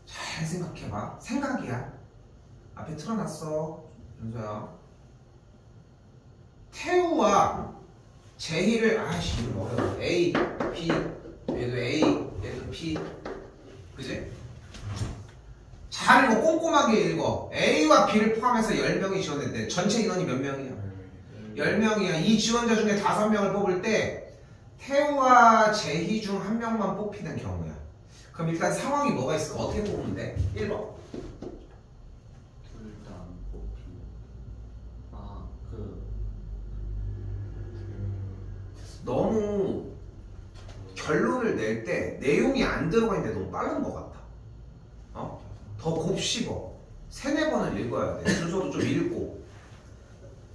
잘 생각해봐. 생각이야. 앞에 틀어놨어. 윤서야. 태우와 제희를 이거 어려워. A, B, 얘도 A, 얘도 B. 그지? 잘 읽어. 꼼꼼하게 읽어. A와 B를 포함해서 10명이 지원됐대. 전체 인원이 몇 명이야? 10명이야. 이 지원자 중에 5명을 뽑을 때 태우와 제희 중 1명만 뽑히는 경우야. 그럼 일단 상황이 뭐가 있어? 어떻게 뽑으면 돼? 1번. 둘 다 안 뽑히는. 너무 결론을 낼 때 내용이 안 들어가 있는데 너무 빠른 것 같아. 더 곱씹어. 3, 4번을 읽어야 돼. 준서도 좀 읽고.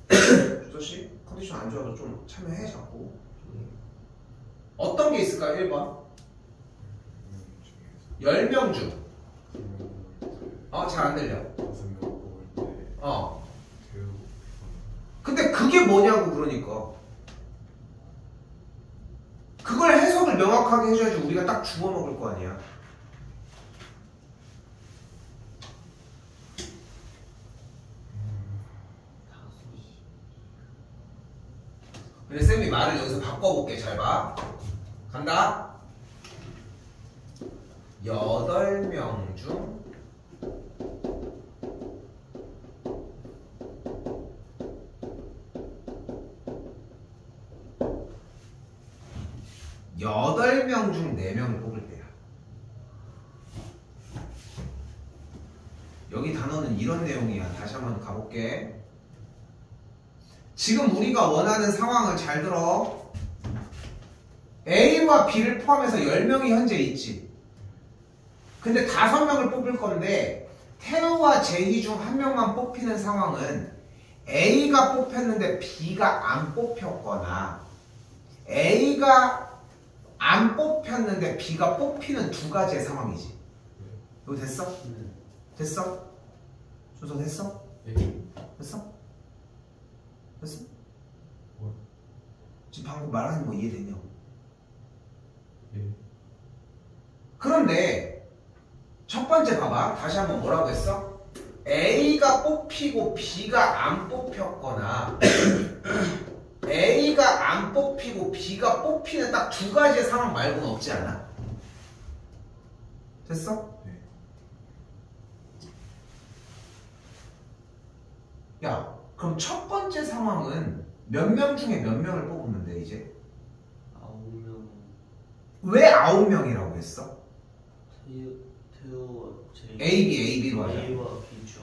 준서씨 컨디션 안 좋아도 좀 참여해 자꾸. 어떤 게 있을까요? 1번 10명 중 잘 안 들려. 5명 뽑을 때 태우 근데 그게 뭐냐고. 그러니까 그걸 해석을 명확하게 해줘야지 우리가 딱 주워 먹을 거 아니야. 근데 쌤이 말을 여기서 바꿔볼게. 잘 봐. 간다. 8명 중 8명 중 4명을 뽑을 때야. 여기 단어는 이런 내용이야. 다시 한번 가볼게. 지금 우리가 원하는 상황을 잘 들어. A와 B를 포함해서 10명이 현재 있지. 근데 5명을 뽑을 건데 태우와 제희 중 1명만 뽑히는 상황은 A가 뽑혔는데 B가 안 뽑혔거나 A가 안 뽑혔는데 B가 뽑히는 2가지의 상황이지. 이거 됐어? 됐어? 준서 됐어? 됐어? 말하는 거 이해되냐고. 예. 그런데 첫 번째 봐봐. 다시 한번 뭐라고 했어? A가 뽑히고 B가 안 뽑혔거나 A가 안 뽑히고 B가 뽑히는 딱 두 가지의 상황 말고는 없지 않아? 됐어? 네. 야, 그럼 첫 번째 상황은 몇 명 중에 몇 명을 뽑으면 돼, 이제? 9명. 왜 9명이라고 했어? 태우와 제이. A로 하자. A와 B 중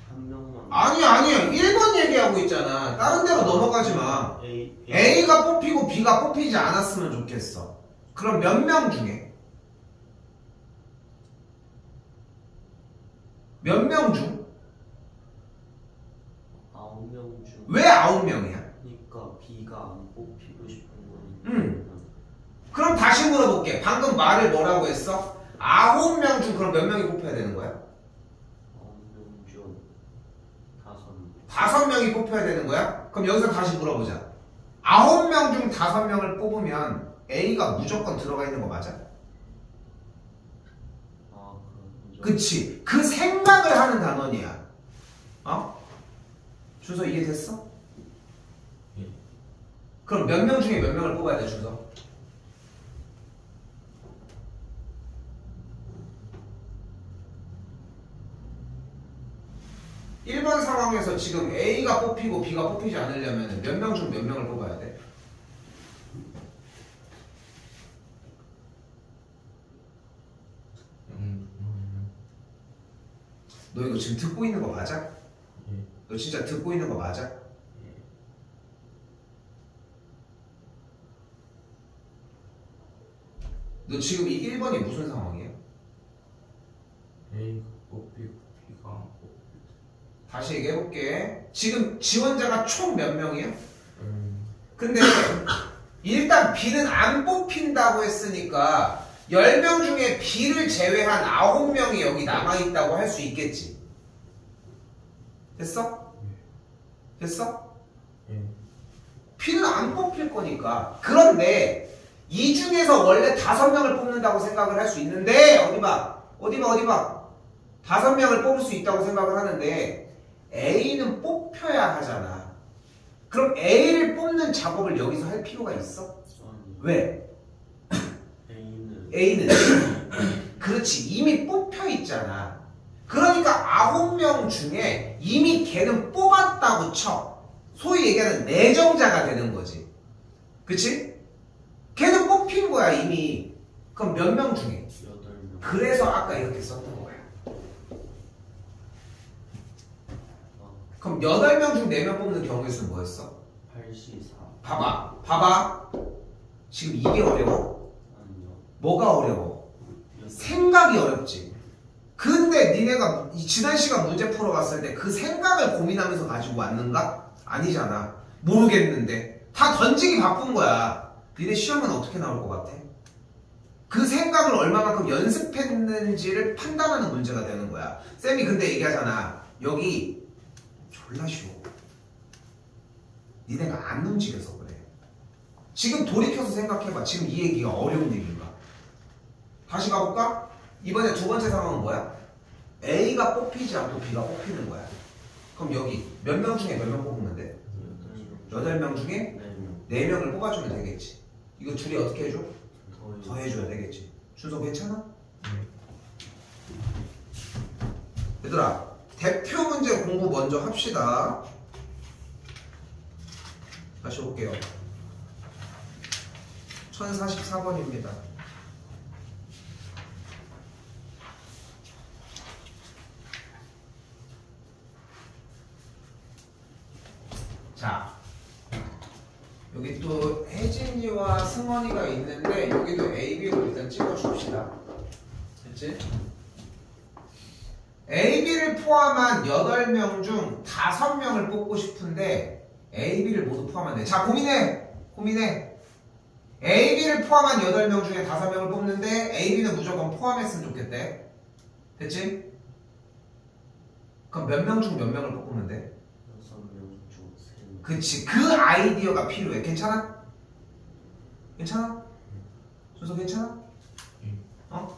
한 명만. 아니야. 1번 얘기하고 있잖아. 다른 데로 넘어가지 마. A가 뽑히고 B가 뽑히지 않았으면 좋겠어. 그럼 몇 명 중에? 몇 명 중? 9명 중. 왜 9명이야? 그러니까 B가 안 뽑히고 싶은 거니까. 그럼 다시 물어볼게. 방금 말을 뭐라고 했어? 9명 중 그럼 몇 명이 뽑혀야 되는 거야? 9명 중 5명. 5명이 뽑혀야 되는 거야? 그럼 여기서 다시 물어보자. 9명 중 5명을 뽑으면 A가 무조건 들어가 있는 거 맞아? 아, 그럼. 그치. 그 생각을 하는 단원이야. 어? 준서 이해됐어? 예. 그럼 몇 명 중에 몇 명을 뽑아야 돼, 준서? 일번 상황에서 지금 A가 뽑히고 B가 뽑히지 않으려면 몇 명 중 몇 명을 뽑아야 돼? 너 이거 지금 듣고 있는 거 맞아? 예. 너 진짜 듣고 있는 거 맞아? 예. 너 지금 이 1번이 무슨 상황이야? A가 뽑히고 B가 안 뽑히고. 다시 얘기해볼게. 지금 지원자가 총 몇 명이야? 음. 근데 일단 B는 안 뽑힌다고 했으니까 10명 중에 B를 제외한 9명이 여기 남아있다고 할 수 있겠지. 됐어? 됐어? 예. B는 안 뽑힐 거니까. 그런데 이 중에서 원래 5명을 뽑는다고 생각을 할 수 있는데 어디 봐. 5명을 뽑을 수 있다고 생각을 하는데 A는 뽑혀야 하잖아. 그럼 A를 뽑는 작업을 여기서 할 필요가 있어? 아니. 왜? A는. 그렇지. 이미 뽑혀 있잖아. 그러니까 9명 중에 이미 걔는 뽑았다고 쳐. 소위 얘기하는 내정자가 되는 거지. 그치? 걔는 뽑힌 거야 이미. 그럼 몇 명 중에? 8명. 그래서 아까 이렇게 썼던 거야. 그럼 8명 중 4명 뽑는 경우의 수는 뭐였어? 84. 봐봐. 지금 이게 어려워? 아니요. 뭐가 어려워? 생각이 어렵지. 근데 니네가 지난 시간 문제 풀어봤을 때 그 생각을 고민하면서 가지고 왔는가? 아니잖아. 모르겠는데. 다 던지기 바쁜 거야. 니네 시험은 어떻게 나올 것 같아? 그 생각을 얼마만큼 연습했는지를 판단하는 문제가 되는 거야. 쌤이 근데 얘기하잖아. 여기 졸라 쉬워. 니네가 안 움직여서 그래. 지금 돌이켜서 생각해봐. 지금 이 얘기가 어려운 얘기인가? 다시 가볼까? 이번에 두 번째 상황은 뭐야? A가 뽑히지 않고 B가 뽑히는 거야. 그럼 여기 몇 명 중에 몇 명 뽑으면 돼? 8명 중에 4명을 뽑아주면 되겠지. 이거 둘이 어떻게 해줘? 더 해줘야 되겠지. 준서 괜찮아? 얘들아, 대표 문제 공부 먼저 합시다. 다시 올게요. 1044번입니다. 자, 여기 또 혜진이와 승원이가 있는데 여기도 A, B로 일단 찍어줍시다. 됐지? A, B를 포함한 8명 중 5명을 뽑고 싶은데 A, B를 모두 포함한 데. 자, 고민해. A, B를 포함한 8명 중에 5명을 뽑는데 A, B는 무조건 포함했으면 좋겠대. 됐지? 그럼 몇 명 중 몇 명을 뽑으면 돼? 6명 중 3명. 그치. 그 아이디어가 필요해. 괜찮아? 괜찮아? 순서 괜찮아? 예.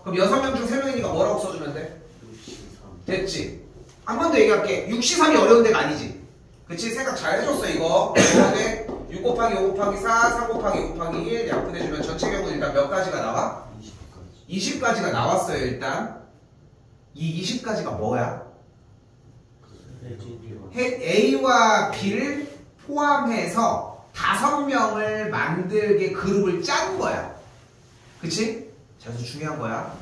그럼 6명 중 3명이니까 뭐라고 써주면 돼? 63. 됐지? 한 번 더 얘기할게. 6, 3이 어려운 데가 아니지. 그치? 생각 잘 해줬어 이거. 이번에 6 곱하기 5 곱하기 4, 3 곱하기 5 곱하기 1 약분해주면 전체 경우 일단 몇 가지가 나와? 20까지. 20가지가 나왔어요 일단. 이 20가지가 뭐야? A와 B를 포함해서 5명을 만들게 그룹을 짠 거야. 그치? 자, 그래서 중요한 거야.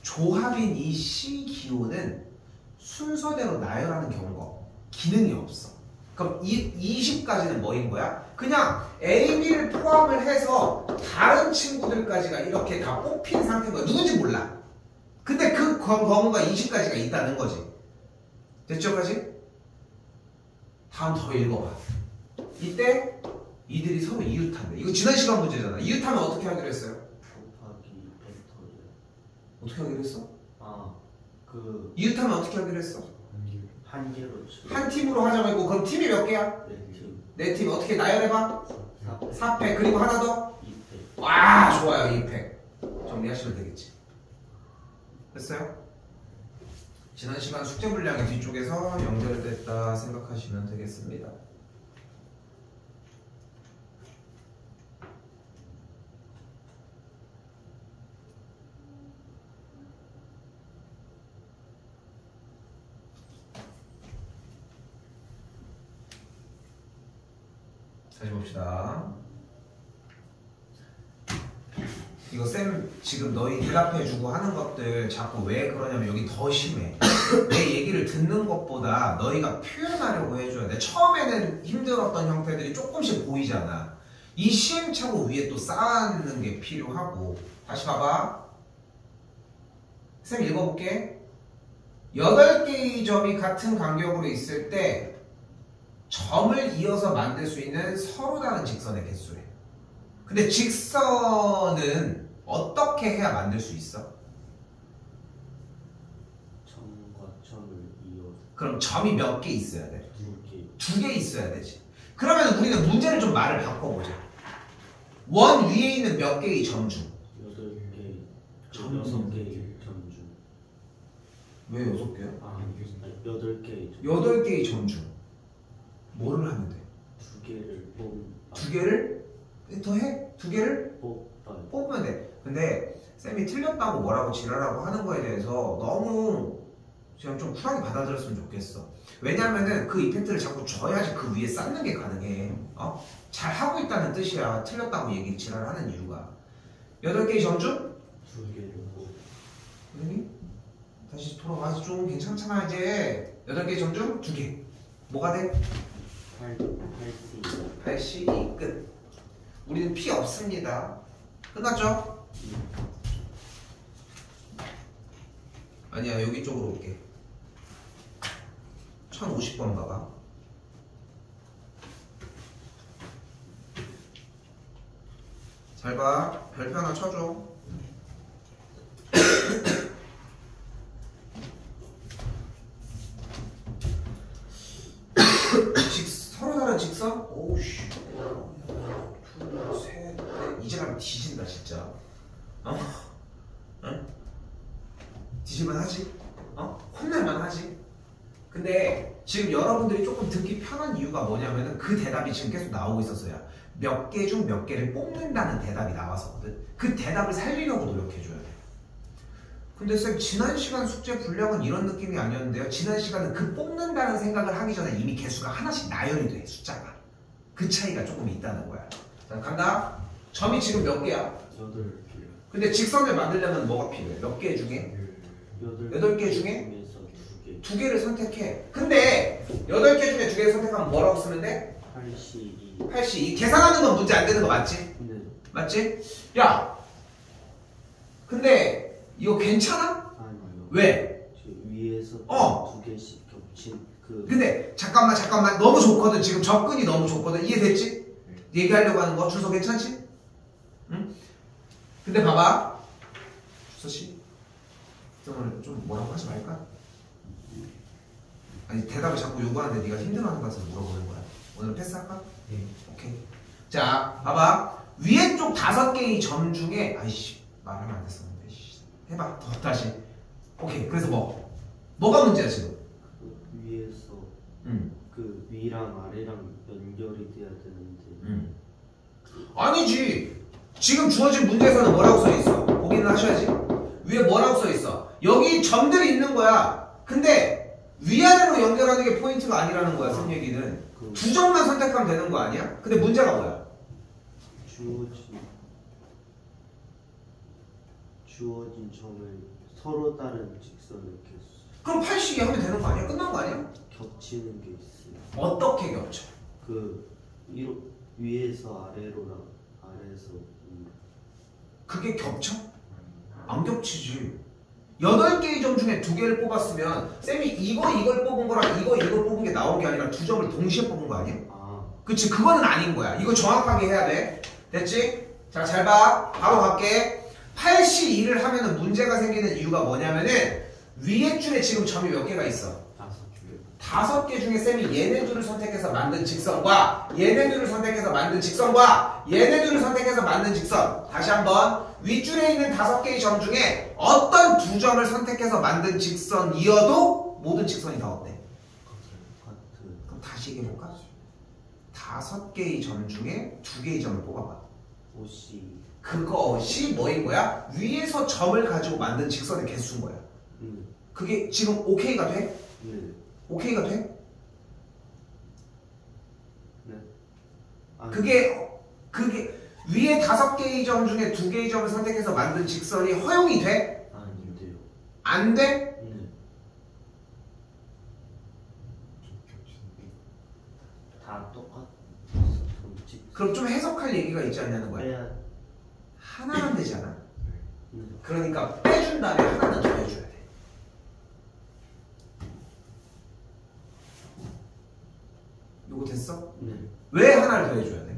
조합인 이 C 기호는 순서대로 나열하는 경우가 기능이 없어. 그럼 이 20까지는 뭐인 거야? 그냥 A, B를 포함을 해서 다른 친구들까지가 이렇게 다 뽑힌 상태인 거야. 누군지 몰라. 근데 그 범위가 20까지가 있다는 거지. 됐죠까지? 다음 더 읽어봐. 이때 이들이 서로 이웃한대. 이거 지난 시간 문제잖아. 이웃하면 어떻게 하기로 했어요? 곱하기 벡터를. 어떻게 하기로 했어? 이웃하면 어떻게 하기로 했어? 한 개로 치. 한 팀으로 하자고 했고 그럼 팀이 몇 개야? 네 팀. 네 팀 어떻게 나열해봐? 4팩 그리고 하나 더? 2팩. 와 좋아요 2팩 정리하시면 되겠지. 됐어요? 지난 시간 숙제 분량이 뒤쪽에서 연결됐다 생각하시면 되겠습니다. 다시 봅시다. 이거 쌤 지금 너희 대답해주고 하는 것들 자꾸 왜 그러냐면 여기 더 심해. 내 얘기를 듣는 것보다 너희가 표현하려고 해줘야 돼. 처음에는 힘들었던 형태들이 조금씩 보이잖아. 이 시행착오 위에 또 쌓는 게 필요하고. 다시 봐봐. 쌤 읽어볼게. 8개의 점이 같은 간격으로 있을 때 점을 이어서 만들 수 있는 서로 다른 직선의 개수래. 근데 직선은 어떻게 해야 만들 수 있어? 점과 점을 이어서 그럼 점이 몇 개 있어야 돼? 2개. 2개 있어야 되지. 그러면 우리는 문제를 좀 말을 바꿔보자. 원 위에 있는 몇 개의 점주? 8개. 점 6개의 점주. 왜 6개야? 8개의 8개의 점주. 뭐를 하면 돼? 2개를 뽑. 2개를 더 해? 2개를 뽑아요. 뽑으면 돼. 근데 쌤이 틀렸다고 뭐라고 지랄하고 하는 거에 대해서 너무 그냥 좀 쿨하게 받아들였으면 좋겠어. 왜냐면은 그 이펙트를 자꾸 줘야지 그 위에 쌓는 게 가능해. 잘 하고 있다는 뜻이야. 틀렸다고 얘기 지랄하는 이유가. 8개의 점주? 2개를 뽑. 선생님? 다시 돌아와서 좀 괜찮잖아 이제. 8개의 점주? 2개. 뭐가 돼? 8C 끝. 우리는 P 없습니다. 끝났죠? 아니야 여기 쪽으로 올게. 1050번 가봐. 잘 봐. 별표 하나 쳐줘. 서로 다른 직선? 오우씨. 둘, 셋, 넷. 이제 가면 뒤진다 진짜. 응? 뒤질만 하지? 혼날만 하지? 근데 지금 여러분들이 조금 듣기 편한 이유가 뭐냐면은 그 대답이 지금 계속 나오고 있었어요. 몇 개 중 몇 개를 뽑는다는 대답이 나와서거든. 그 대답을 살리려고 노력해줘야 돼. 근데 쌤 지난 시간 숙제 분량은 이런 느낌이 아니었는데요. 지난 시간은 그 뽑는다는 생각을 하기 전에 이미 개수가 하나씩 나열이 돼 숫자가. 그 차이가 조금 있다는 거야. 자 간다. 점이 지금 몇 개야? 8개. 근데 직선을 만들려면 뭐가 필요해? 몇 개 중에? 8개 중에? 2개. 2개를 선택해. 근데 8개 중에 2개를 선택하면 뭐라고 쓰면 돼? 82. 82. 계산하는 건 문제 안 되는 거 맞지? 네. 맞지? 야! 근데 이거 괜찮아? 아니요. 왜? 위에서 어. 2개씩 겹친 그. 근데 잠깐만 너무 좋거든. 지금 접근이 너무 좋거든. 이해됐지? 얘기하려고 하는 거 주소 괜찮지? 응? 근데 봐봐 주소씨 좀 뭐라고 하지 말까? 아니 대답을 자꾸 요구하는데 네가 힘들어하는 것 같아서 물어보는 거야. 오늘 패스할까? 네. 오케이. 자 봐봐 위에 쪽 5개의 점 중에 아이씨 말하면 안 됐었는데 해봐 다시. 오케이. 그래서 뭐가 문제야 지금? 그 위에서 응. 그 위랑 아래랑 연결이 돼야 되는데 아니지. 지금 주어진 문제에서는 뭐라고 써있어? 보기는 하셔야지. 위에 뭐라고 써있어? 여기 점들이 있는 거야. 근데 위아래로 연결하는 게 포인트가 아니라는 거야. 쓴 얘기는 그 2점만 선택하면 되는 거 아니야? 근데 문제가 뭐야? 주어진 점을 서로 다른 직선을 이렇게 그럼 80이 하면 되는 거 아니야? 끝난 거 아니야? 겹치는 게 있어요. 어떻게 겹쳐? 그 위에서 아래로랑 아래에서 위로. 그게 겹쳐? 안 겹치지. 8개의 점 중에 2개를 뽑았으면 쌤이 이걸 뽑은 거랑 이걸 뽑은 게 나온 게 아니라 2점을 동시에 뽑은 거 아니야? 아, 그치, 그거는 아닌 거야. 이거 정확하게 해야 돼. 됐지? 자, 잘 봐. 바로 갈게. 82를 하면은 문제가 생기는 이유가 뭐냐면은 위에 줄에 지금 점이 몇 개가 있어? 5개 중에 쌤이 얘네들을 선택해서 만든 직선과 얘네들을 선택해서 만든 직선과 얘네들을 선택해서 만든 직선. 다시 한번. 윗줄에 있는 5개의 점 중에 어떤 2점을 선택해서 만든 직선이어도 모든 직선이 다 어때? 그럼 다시 얘기해볼까? 5개의 점 중에 2개의 점을 뽑아봐. 옷이 그것이 뭐인 거야? 위에서 점을 가지고 만든 직선의 개수인 거야. 그게 지금 오케이가 돼? 네. 오케이가 돼? 네. 그게 위에 5개의 점 중에 2개의 점을 선택해서 만든 직선이 허용이 돼? 아닌데요. 안 돼? 네. 다 똑같. 그럼 좀 해석할 얘기가 있지 않냐는 거야. 빼야. 하나만 되잖아. 네. 그러니까 빼준 다음에 하나는 더 해줘야 돼. 요거 됐어? 네. 왜 하나를 더 해줘야 돼?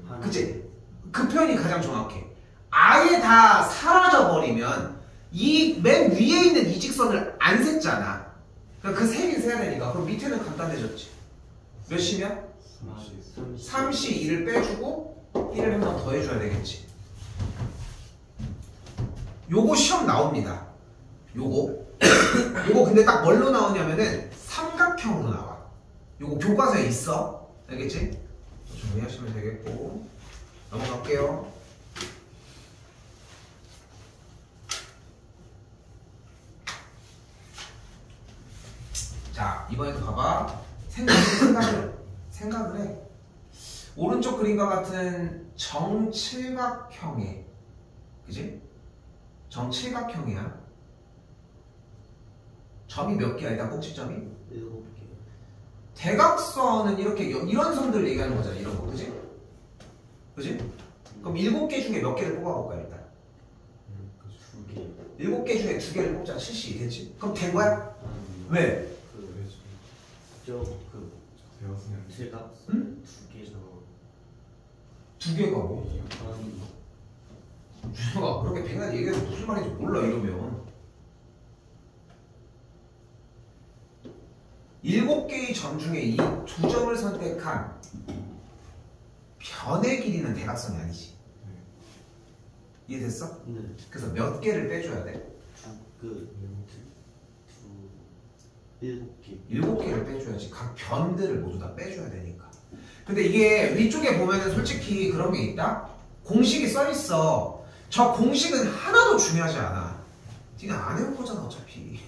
하나. 그치? 그 표현이 가장 정확해. 아예 다 사라져버리면 이 맨 위에 있는 이 직선을 안 셌잖아. 그러니까 그 세긴 세야 되니까. 그럼 밑에는 간단해졌지. 몇 시냐? 3시 2를 빼주고 1을 한 번 더 해줘야 되겠지. 요거 시험 나옵니다. 요거 근데 딱 뭘로 나오냐면은 삼각형으로 나와. 요거 교과서에 있어. 알겠지? 정리하시면 되겠고. 넘어갈게요. 자, 이번에도 봐봐. 생각을 해. 오른쪽 그림과 같은 정칠각형에, 그지? 정칠각형이야. 점이 몇 개야? 일단 꼭지점이? 7개. 대각선은 이렇게 이런 선들 얘기하는 거잖아. 이런 거, 그지? 그지? 그럼 7개 중에 몇 개를 뽑아볼까 일단? 2개. 7개 중에 2개를 뽑자. 70이 되지? 그럼 된 거야? 왜? 제가 응? 2개죠. 2개가 뭐? 아니, 준호가 그렇게 백날 얘기해도 무슨 말인지 몰라 이러면. 7개의 점 중에 이 2점을 선택한 변의 길이는 대각선이 아니지. 이해됐어? 네. 그래서 몇 개를 빼줘야 돼? 7개. 7개를 빼줘야지. 각 변들을 모두 다 빼줘야 되니까. 근데 이게 위쪽에 보면은 솔직히 그런 게 있다? 공식이 써있어. 저 공식은 하나도 중요하지 않아. 니네 안 해올 거잖아 어차피.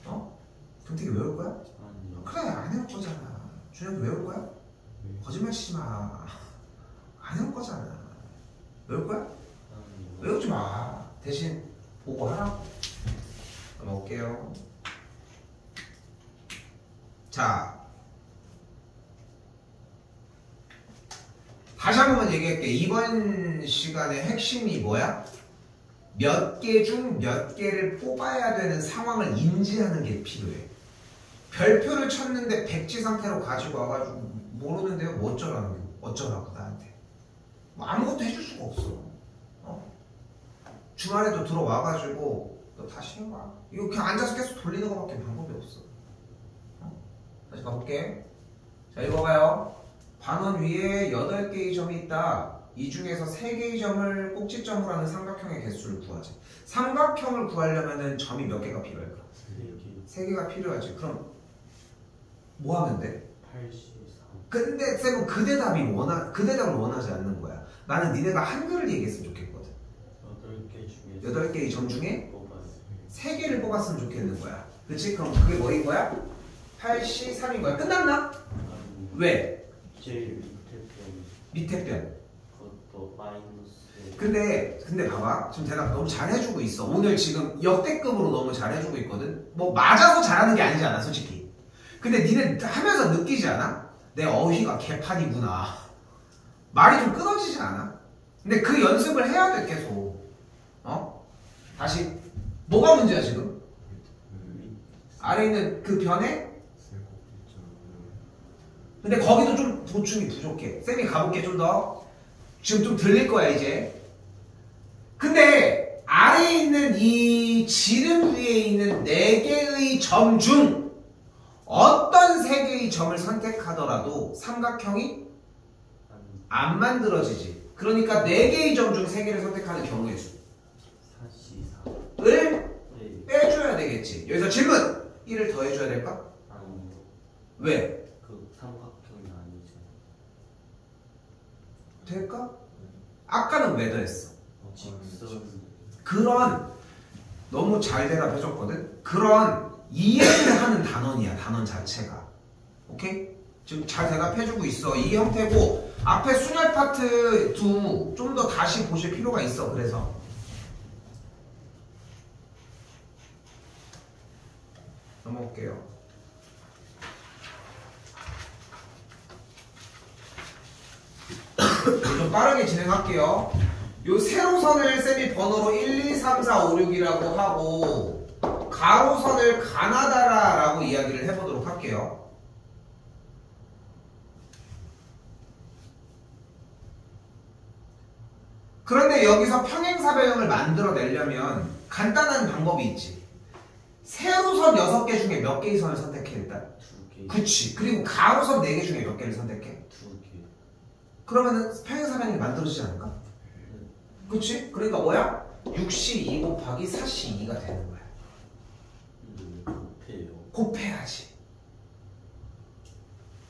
어? 김태기 외울 거야? 아니요. 그래 안 해올 거잖아. 준혁이 외울 거야? 거짓말 치지 마. 안 해올 거잖아. 외울 거야? 아니요. 외우지 마. 대신 보고 하라고. 넘어올게요. 자, 다시 한 번만 얘기할게. 이번 시간의 핵심이 뭐야? 몇 개 중 몇 개를 뽑아야 되는 상황을 인지하는 게 필요해. 별표를 쳤는데 백지 상태로 가지고 와가지고 모르는데요? 뭐 어쩌라고 나한테. 뭐 아무것도 해줄 수가 없어. 주말에도 들어와가지고 너 다시 해봐. 이거 그냥 앉아서 계속 돌리는 것밖에 방법이 없어. 다시 가볼게. 자, 읽어봐요. 반원 위에 8개의 점이 있다. 이 중에서 3개의 점을 꼭지점으로 하는 삼각형의 개수를 구하지. 삼각형을 구하려면 점이 몇 개가 필요할까? 3개가 필요하지. 그럼 뭐 하면 돼? 83. 근데 쌤은 그 대답을 원하지 않는 거야. 나는 니네가 한글을 얘기했으면 좋겠거든. 8개 중에 8개의 점 중에 뽑아요. 3개를 뽑았으면 좋겠는 거야. 그치? 그럼 그게 뭐인 거야? 83인 거야. 끝났나? 아니, 왜? 제일 밑에 편 밑에 편. 그것도 마이너스. 근데 봐봐. 지금 대답 너무 잘해주고 있어. 오늘 지금 역대급으로 너무 잘해주고 있거든. 뭐 맞아서 잘하는 게 아니잖아, 솔직히. 근데 니네 하면서 느끼지 않아? 내 어휘가 개판이구나. 말이 좀 끊어지지 않아? 근데 그 연습을 해야 돼, 계속. 어? 다시. 뭐가 문제야, 지금? 아래 있는 그 변에? 근데 거기도 좀 보충이 부족해. 쌤이 가볼게, 좀 더. 지금 좀 들릴 거야, 이제. 근데 아래에 있는 이 지름 위에 있는 4개의 점 중 어떤 3개의 점을 선택하더라도 삼각형이 안 만들어지지. 그러니까 4개의 점 중 3개를 선택하는 경우의 수를 44. 네. 빼줘야 되겠지. 여기서 질문! 1을 더해줘야 될까? 아니요. 왜? 그 삼각형이 아니죠. 될까? 아까는 왜 더했어? 직선. 그런 너무 잘 대답해줬거든? 그런 이해를 하는 단원이야, 단원 자체가. 오케이? 지금 잘 대답해주고 있어. 이 형태고 앞에 순열 파트 2 좀 더 다시 보실 필요가 있어. 그래서 넘어올게요. 좀 빠르게 진행할게요. 요 세로선을 쌤이 번호로 1, 2, 3, 4, 5, 6이라고 하고 가로선을 가나다라라고 이야기를 해보도록 할게요. 그런데 여기서 평행사변형을 만들어내려면 간단한 방법이 있지. 세로선 6개 중에 몇 개의 선을 선택해 일단? 2개. 그치. 그리고 가로선 4개 중에 몇 개를 선택해? 2개. 그러면은 평행사변형이 만들어지지 않을까? 그치? 그러니까 뭐야? 6시 2 곱하기 4시 2가 되는 거야. 곱해요. 곱해야지.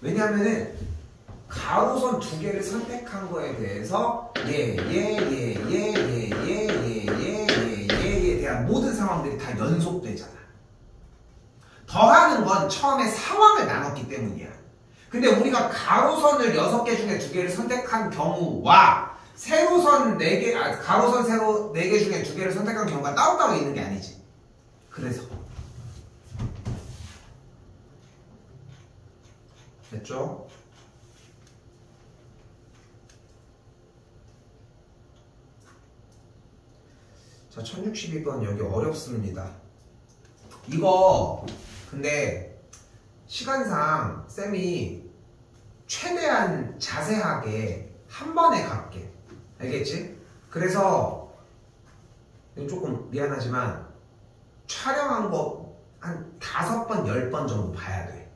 왜냐하면은 가로선 2개를 선택한 거에 대해서 얘에 대한 모든 상황들이 다 연속되잖아. 더하는 건 처음에 상황을 나눴기 때문이야. 근데 우리가 가로선을 6개 중에 2개를 선택한 경우와 세로선 4개, 가로선 세로 4개 중에 2개를 선택한 경우가 따로따로 있는 게 아니지. 그래서 됐죠? 자, 1062번 여기 어렵습니다. 이거 근데 시간상 쌤이 최대한 자세하게 한 번에 갈게. 알겠지? 그래서 조금 미안하지만 촬영한 거 한 5번, 10번 정도 봐야 돼.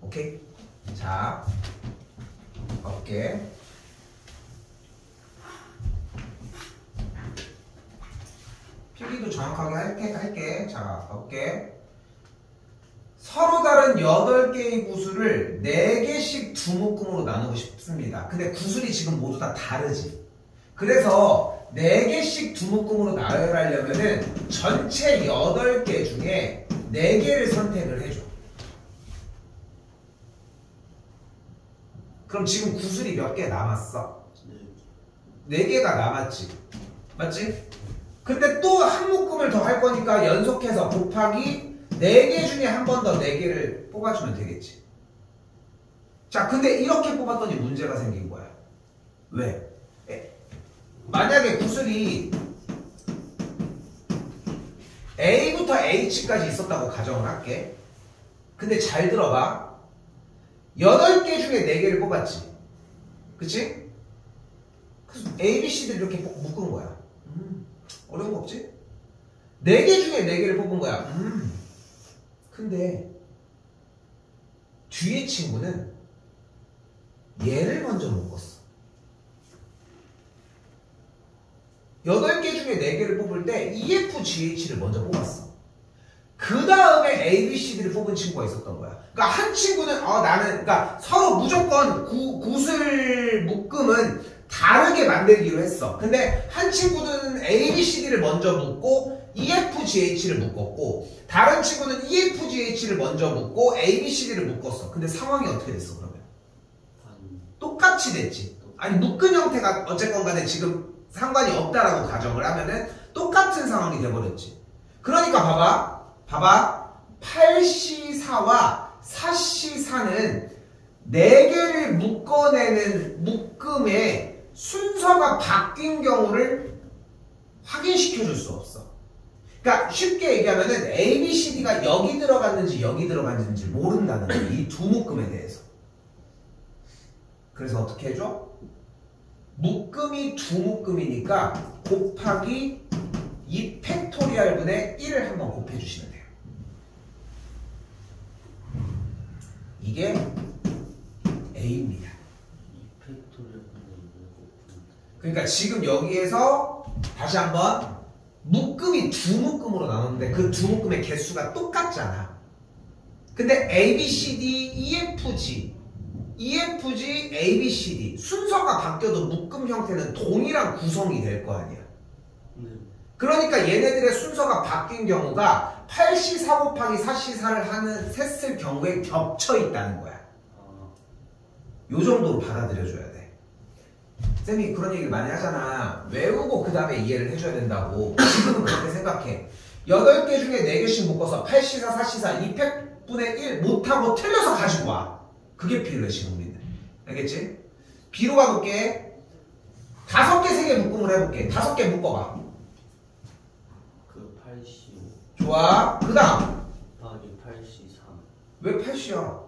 오케이? 자, 어깨. 필기도 정확하게 할게. 자, 어깨. 서로 다른 8개의 구슬을 4개씩 두 묶음으로 나누고 싶습니다. 근데 구슬이 지금 모두 다 다르지. 그래서 4개씩 두 묶음으로 나열하려면은 전체 8개 중에 4개를 선택을 해줘. 그럼 지금 구슬이 몇 개 남았어? 4개가 남았지. 맞지? 근데 또 한 묶음을 더 할 거니까 연속해서 곱하기 4개 중에 한 번 더 4개를 뽑아주면 되겠지. 자, 근데 이렇게 뽑았더니 문제가 생긴 거야. 왜? 만약에 구슬이 A부터 H까지 있었다고 가정을 할게. 근데 잘 들어봐. 8개 중에 4개를 뽑았지. 그치? 그래서 A, B, C들 이렇게 묶은 거야. 어려운 거 없지? 4개 중에 4개를 뽑은 거야. 근데 뒤에 친구는 얘를 먼저 묶었어. 8개 중에 4개를 뽑을 때 EFGH를 먼저 뽑았어. 그 다음에 ABCD를 뽑은 친구가 있었던 거야. 그러니까 한 친구는 그러니까 서로 무조건 구슬 묶음은 다르게 만들기로 했어. 근데 한 친구는 ABCD를 먼저 묶고 EFGH를 묶었고, 다른 친구는 EFGH를 먼저 묶고 ABCD를 묶었어. 근데 상황이 어떻게 됐어 그러면? 똑같이 됐지. 아니 묶은 형태가 어쨌건 간에 지금 상관이 없다라고 가정을 하면은 똑같은 상황이 돼버렸지. 그러니까 봐봐 8C4와 4C4는 4개를 묶어내는 묶음의 순서가 바뀐 경우를 확인시켜 줄 수 없어. 그러니까 쉽게 얘기하면은 ABCD가 여기 들어갔는지 여기 들어갔는지 모른다는 거야. 이 두 묶음에 대해서. 그래서 어떻게 해줘? 묶음이 두 묶음이니까 곱하기 2팩토리얼 분의 1을 한번 곱해주시면 돼요. 이게 A입니다. 그러니까 지금 여기에서 다시 한번 묶음이 두 묶음으로 나눴는데 그 두 묶음의 개수가 똑같잖아. 근데 ABCD, EFG, ABCD 순서가 바뀌어도 묶음 형태는 동일한 구성이 될 거 아니야. 그러니까 얘네들의 순서가 바뀐 경우가 8C4 곱하기 4C4를 했을 경우에 겹쳐 있다는 거야. 요 정도로 받아들여줘야 돼. 쌤이 그런 얘기를 많이 하잖아. 외우고 그 다음에 이해를 해줘야 된다고. 지금은 그렇게 생각해. 8개 중에 4개씩 묶어서 8C4, 4C4, 2팩분의 1 못하고 틀려서 가지고 와. 그게 필요해 지금 우리는. 알겠지? B로 가볼게. 5개, 3개 묶음을 해볼게. 5개 묶어봐. 그 85. 좋아. 그 다음. 더하기 83. 왜 8C야?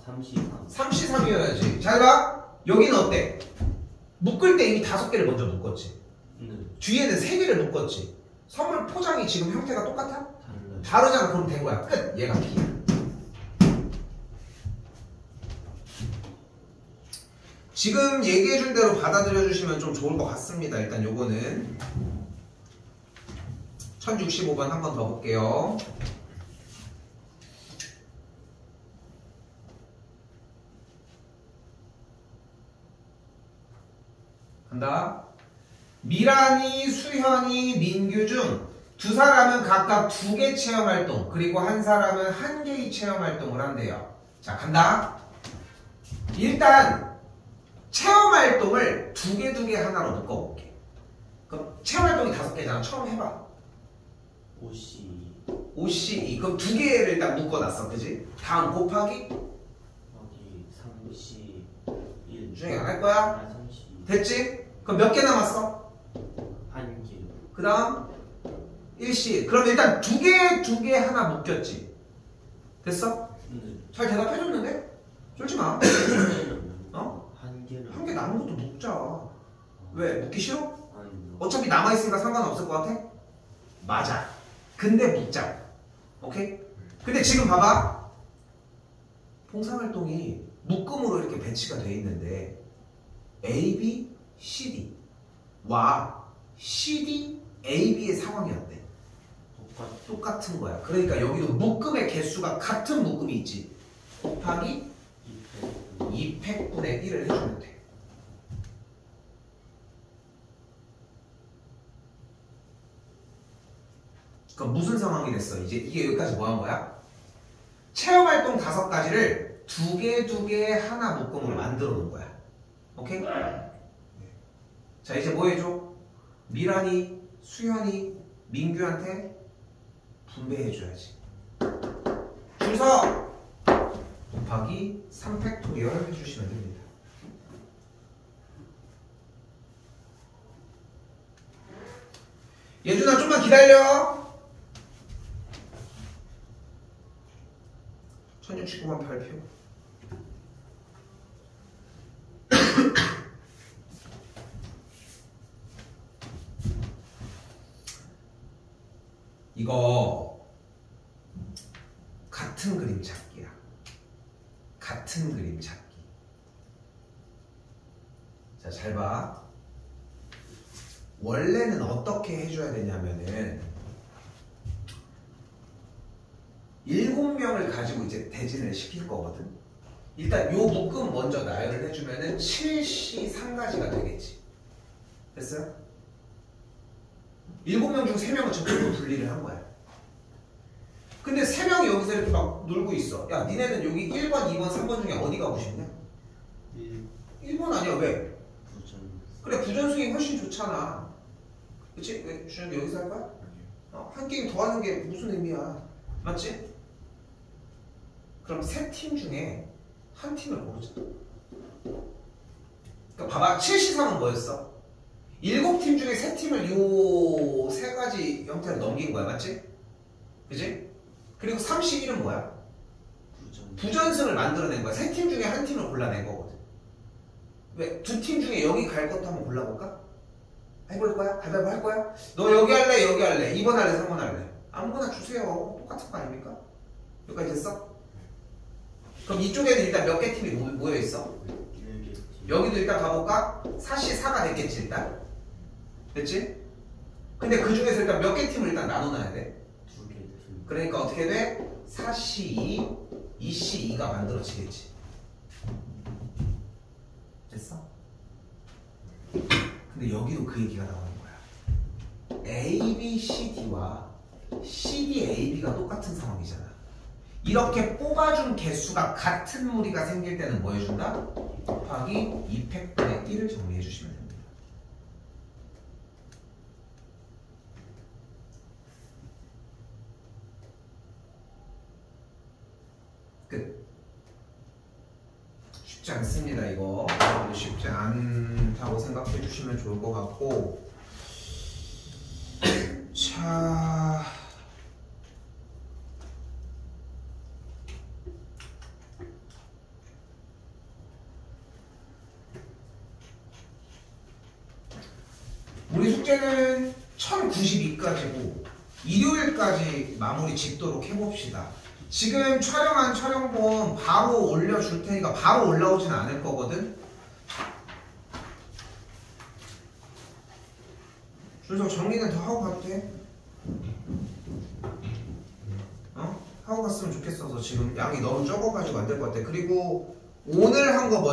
33. 33이어야지. 잘 봐. 여기는 어때? 묶을 때 이미 5개를 먼저 묶었지. 뒤에는 3개를 묶었지. 선물 포장이 지금 형태가 똑같아? 다르잖아. 그럼 된 거야. 끝. 얘가 B야. 지금 얘기해준 대로 받아들여주시면 좀 좋을 것 같습니다. 일단 요거는 1065번 한 번 더 볼게요. 간다. 미란이, 수현이, 민규 중 두 사람은 각각 2개 체험활동, 그리고 한 사람은 1개의 체험활동을 한대요. 자, 간다. 일단 체험활동을 2개 하나로 묶어볼게. 그럼 체험활동이 5개잖아. 처음 해봐. OC2. 그럼 2개를 일단 묶어놨어. 그지? 다음 곱하기? 여기 31. 중에 안 할 거야? 32. 됐지? 그럼 몇 개 남았어? 1개. 그 다음 1C. 그럼 일단 2개 하나 묶였지. 됐어? 잘 대답해줬는데? 쫄지 마. 어? 1개를. 1개 남은 것도 묶자. 왜? 묶기 싫어? 아니요. 어차피 남아있으니까 상관없을 것 같아? 맞아. 근데 묶자. 오케이? 근데 지금 봐봐. 봉사활동이 묶음으로 이렇게 배치가 돼 있는데 A, B, CD와 CD, AB의 상황이 어때? 똑같은 거야. 그러니까 여기도 묶음의 개수가 같은 묶음이 있지. 곱하기 2팩분의 1을 해주면 돼. 그럼 무슨 상황이 됐어? 이제 이게 여기까지 뭐 한 거야? 체험활동 5가지를 2개 하나 묶음으로 만들어 놓은 거야. 오케이? 자, 이제 뭐 해줘? 미란이, 수현이, 민규한테 분배해줘야지. 줄서 곱하기 3팩토리얼 해주시면 됩니다. 예준아 좀만 기다려. 1069번 발표. 이거 같은 그림 찾기야. 같은 그림 찾기. 자, 잘 봐. 원래는 어떻게 해줘야 되냐면은 7명을 가지고 이제 대진을 시킬 거거든. 일단 요 묶음 먼저 나열을 해주면은 7시 3가지가 되겠지. 됐어요? 7명 중 3명은 저쪽으로 분리를 한 거야. 근데 3명이 여기서 이렇게 막 놀고 있어. 야, 니네는 여기 1번, 2번, 3번 중에 어디 가고 싶냐? 1번 아니야. 왜? 부전. 그래, 부전승이 훨씬 좋잖아. 그치? 왜? 주현이 여기서 할 거야? 아니요. 한 게임 더 하는 게 무슨 의미야? 맞지? 그럼 3팀 중에 한 팀을 고르자. 그러니까 봐봐. 7시3은 뭐였어? 7팀 중에 3팀을 요 3가지 형태로 넘긴 거야. 맞지? 그치? 그리고 31은 뭐야? 부전. 부전승을 만들어낸 거야. 3팀 중에 한 팀을 골라낸 거거든. 왜? 2팀 중에 여기 갈 것도 한번 골라볼까? 해볼 거야? 가위바위보 할 거야? 너 여기 할래? 여기 할래? 2번 할래? 3번 할래? 아무거나 주세요. 똑같은 거 아닙니까? 여기까지 됐어? 그럼 이쪽에는 일단 몇 개 팀이 모여있어? 1개. 여기도 일단 가볼까? 4시 4가 됐겠지 일단. 됐지? 근데 그 중에서 일단 몇 개 팀을 일단 나눠놔야 돼. 2개 팀. 그러니까 어떻게 돼? 4시 2, 2시 2가 만들어지겠지. 됐어? 근데 여기도 그 얘기가 나오는 거야. A, B, C, D와 C, D, A, B가 똑같은 상황이잖아. 이렇게 뽑아준 개수가 같은 무리가 생길 때는 뭐 해준다? 곱하기 2팩분의 1을 정리해 주시면 됩니다. 끝. 쉽지 않습니다. 이거 쉽지 않다고 생각해 주시면 좋을 것 같고, 자, 우리 숙제는 1092까지고 일요일까지 마무리 짓도록 해봅시다. 지금 촬영한 촬영본 바로 올려줄 테니까 바로 올라오진 않을 거거든. 준서 정리는 더 하고 가도 돼? 하고 갔으면 좋겠어서 지금 양이 너무 적어가지고 안 될 것 같아. 그리고 오늘 한 거 먼저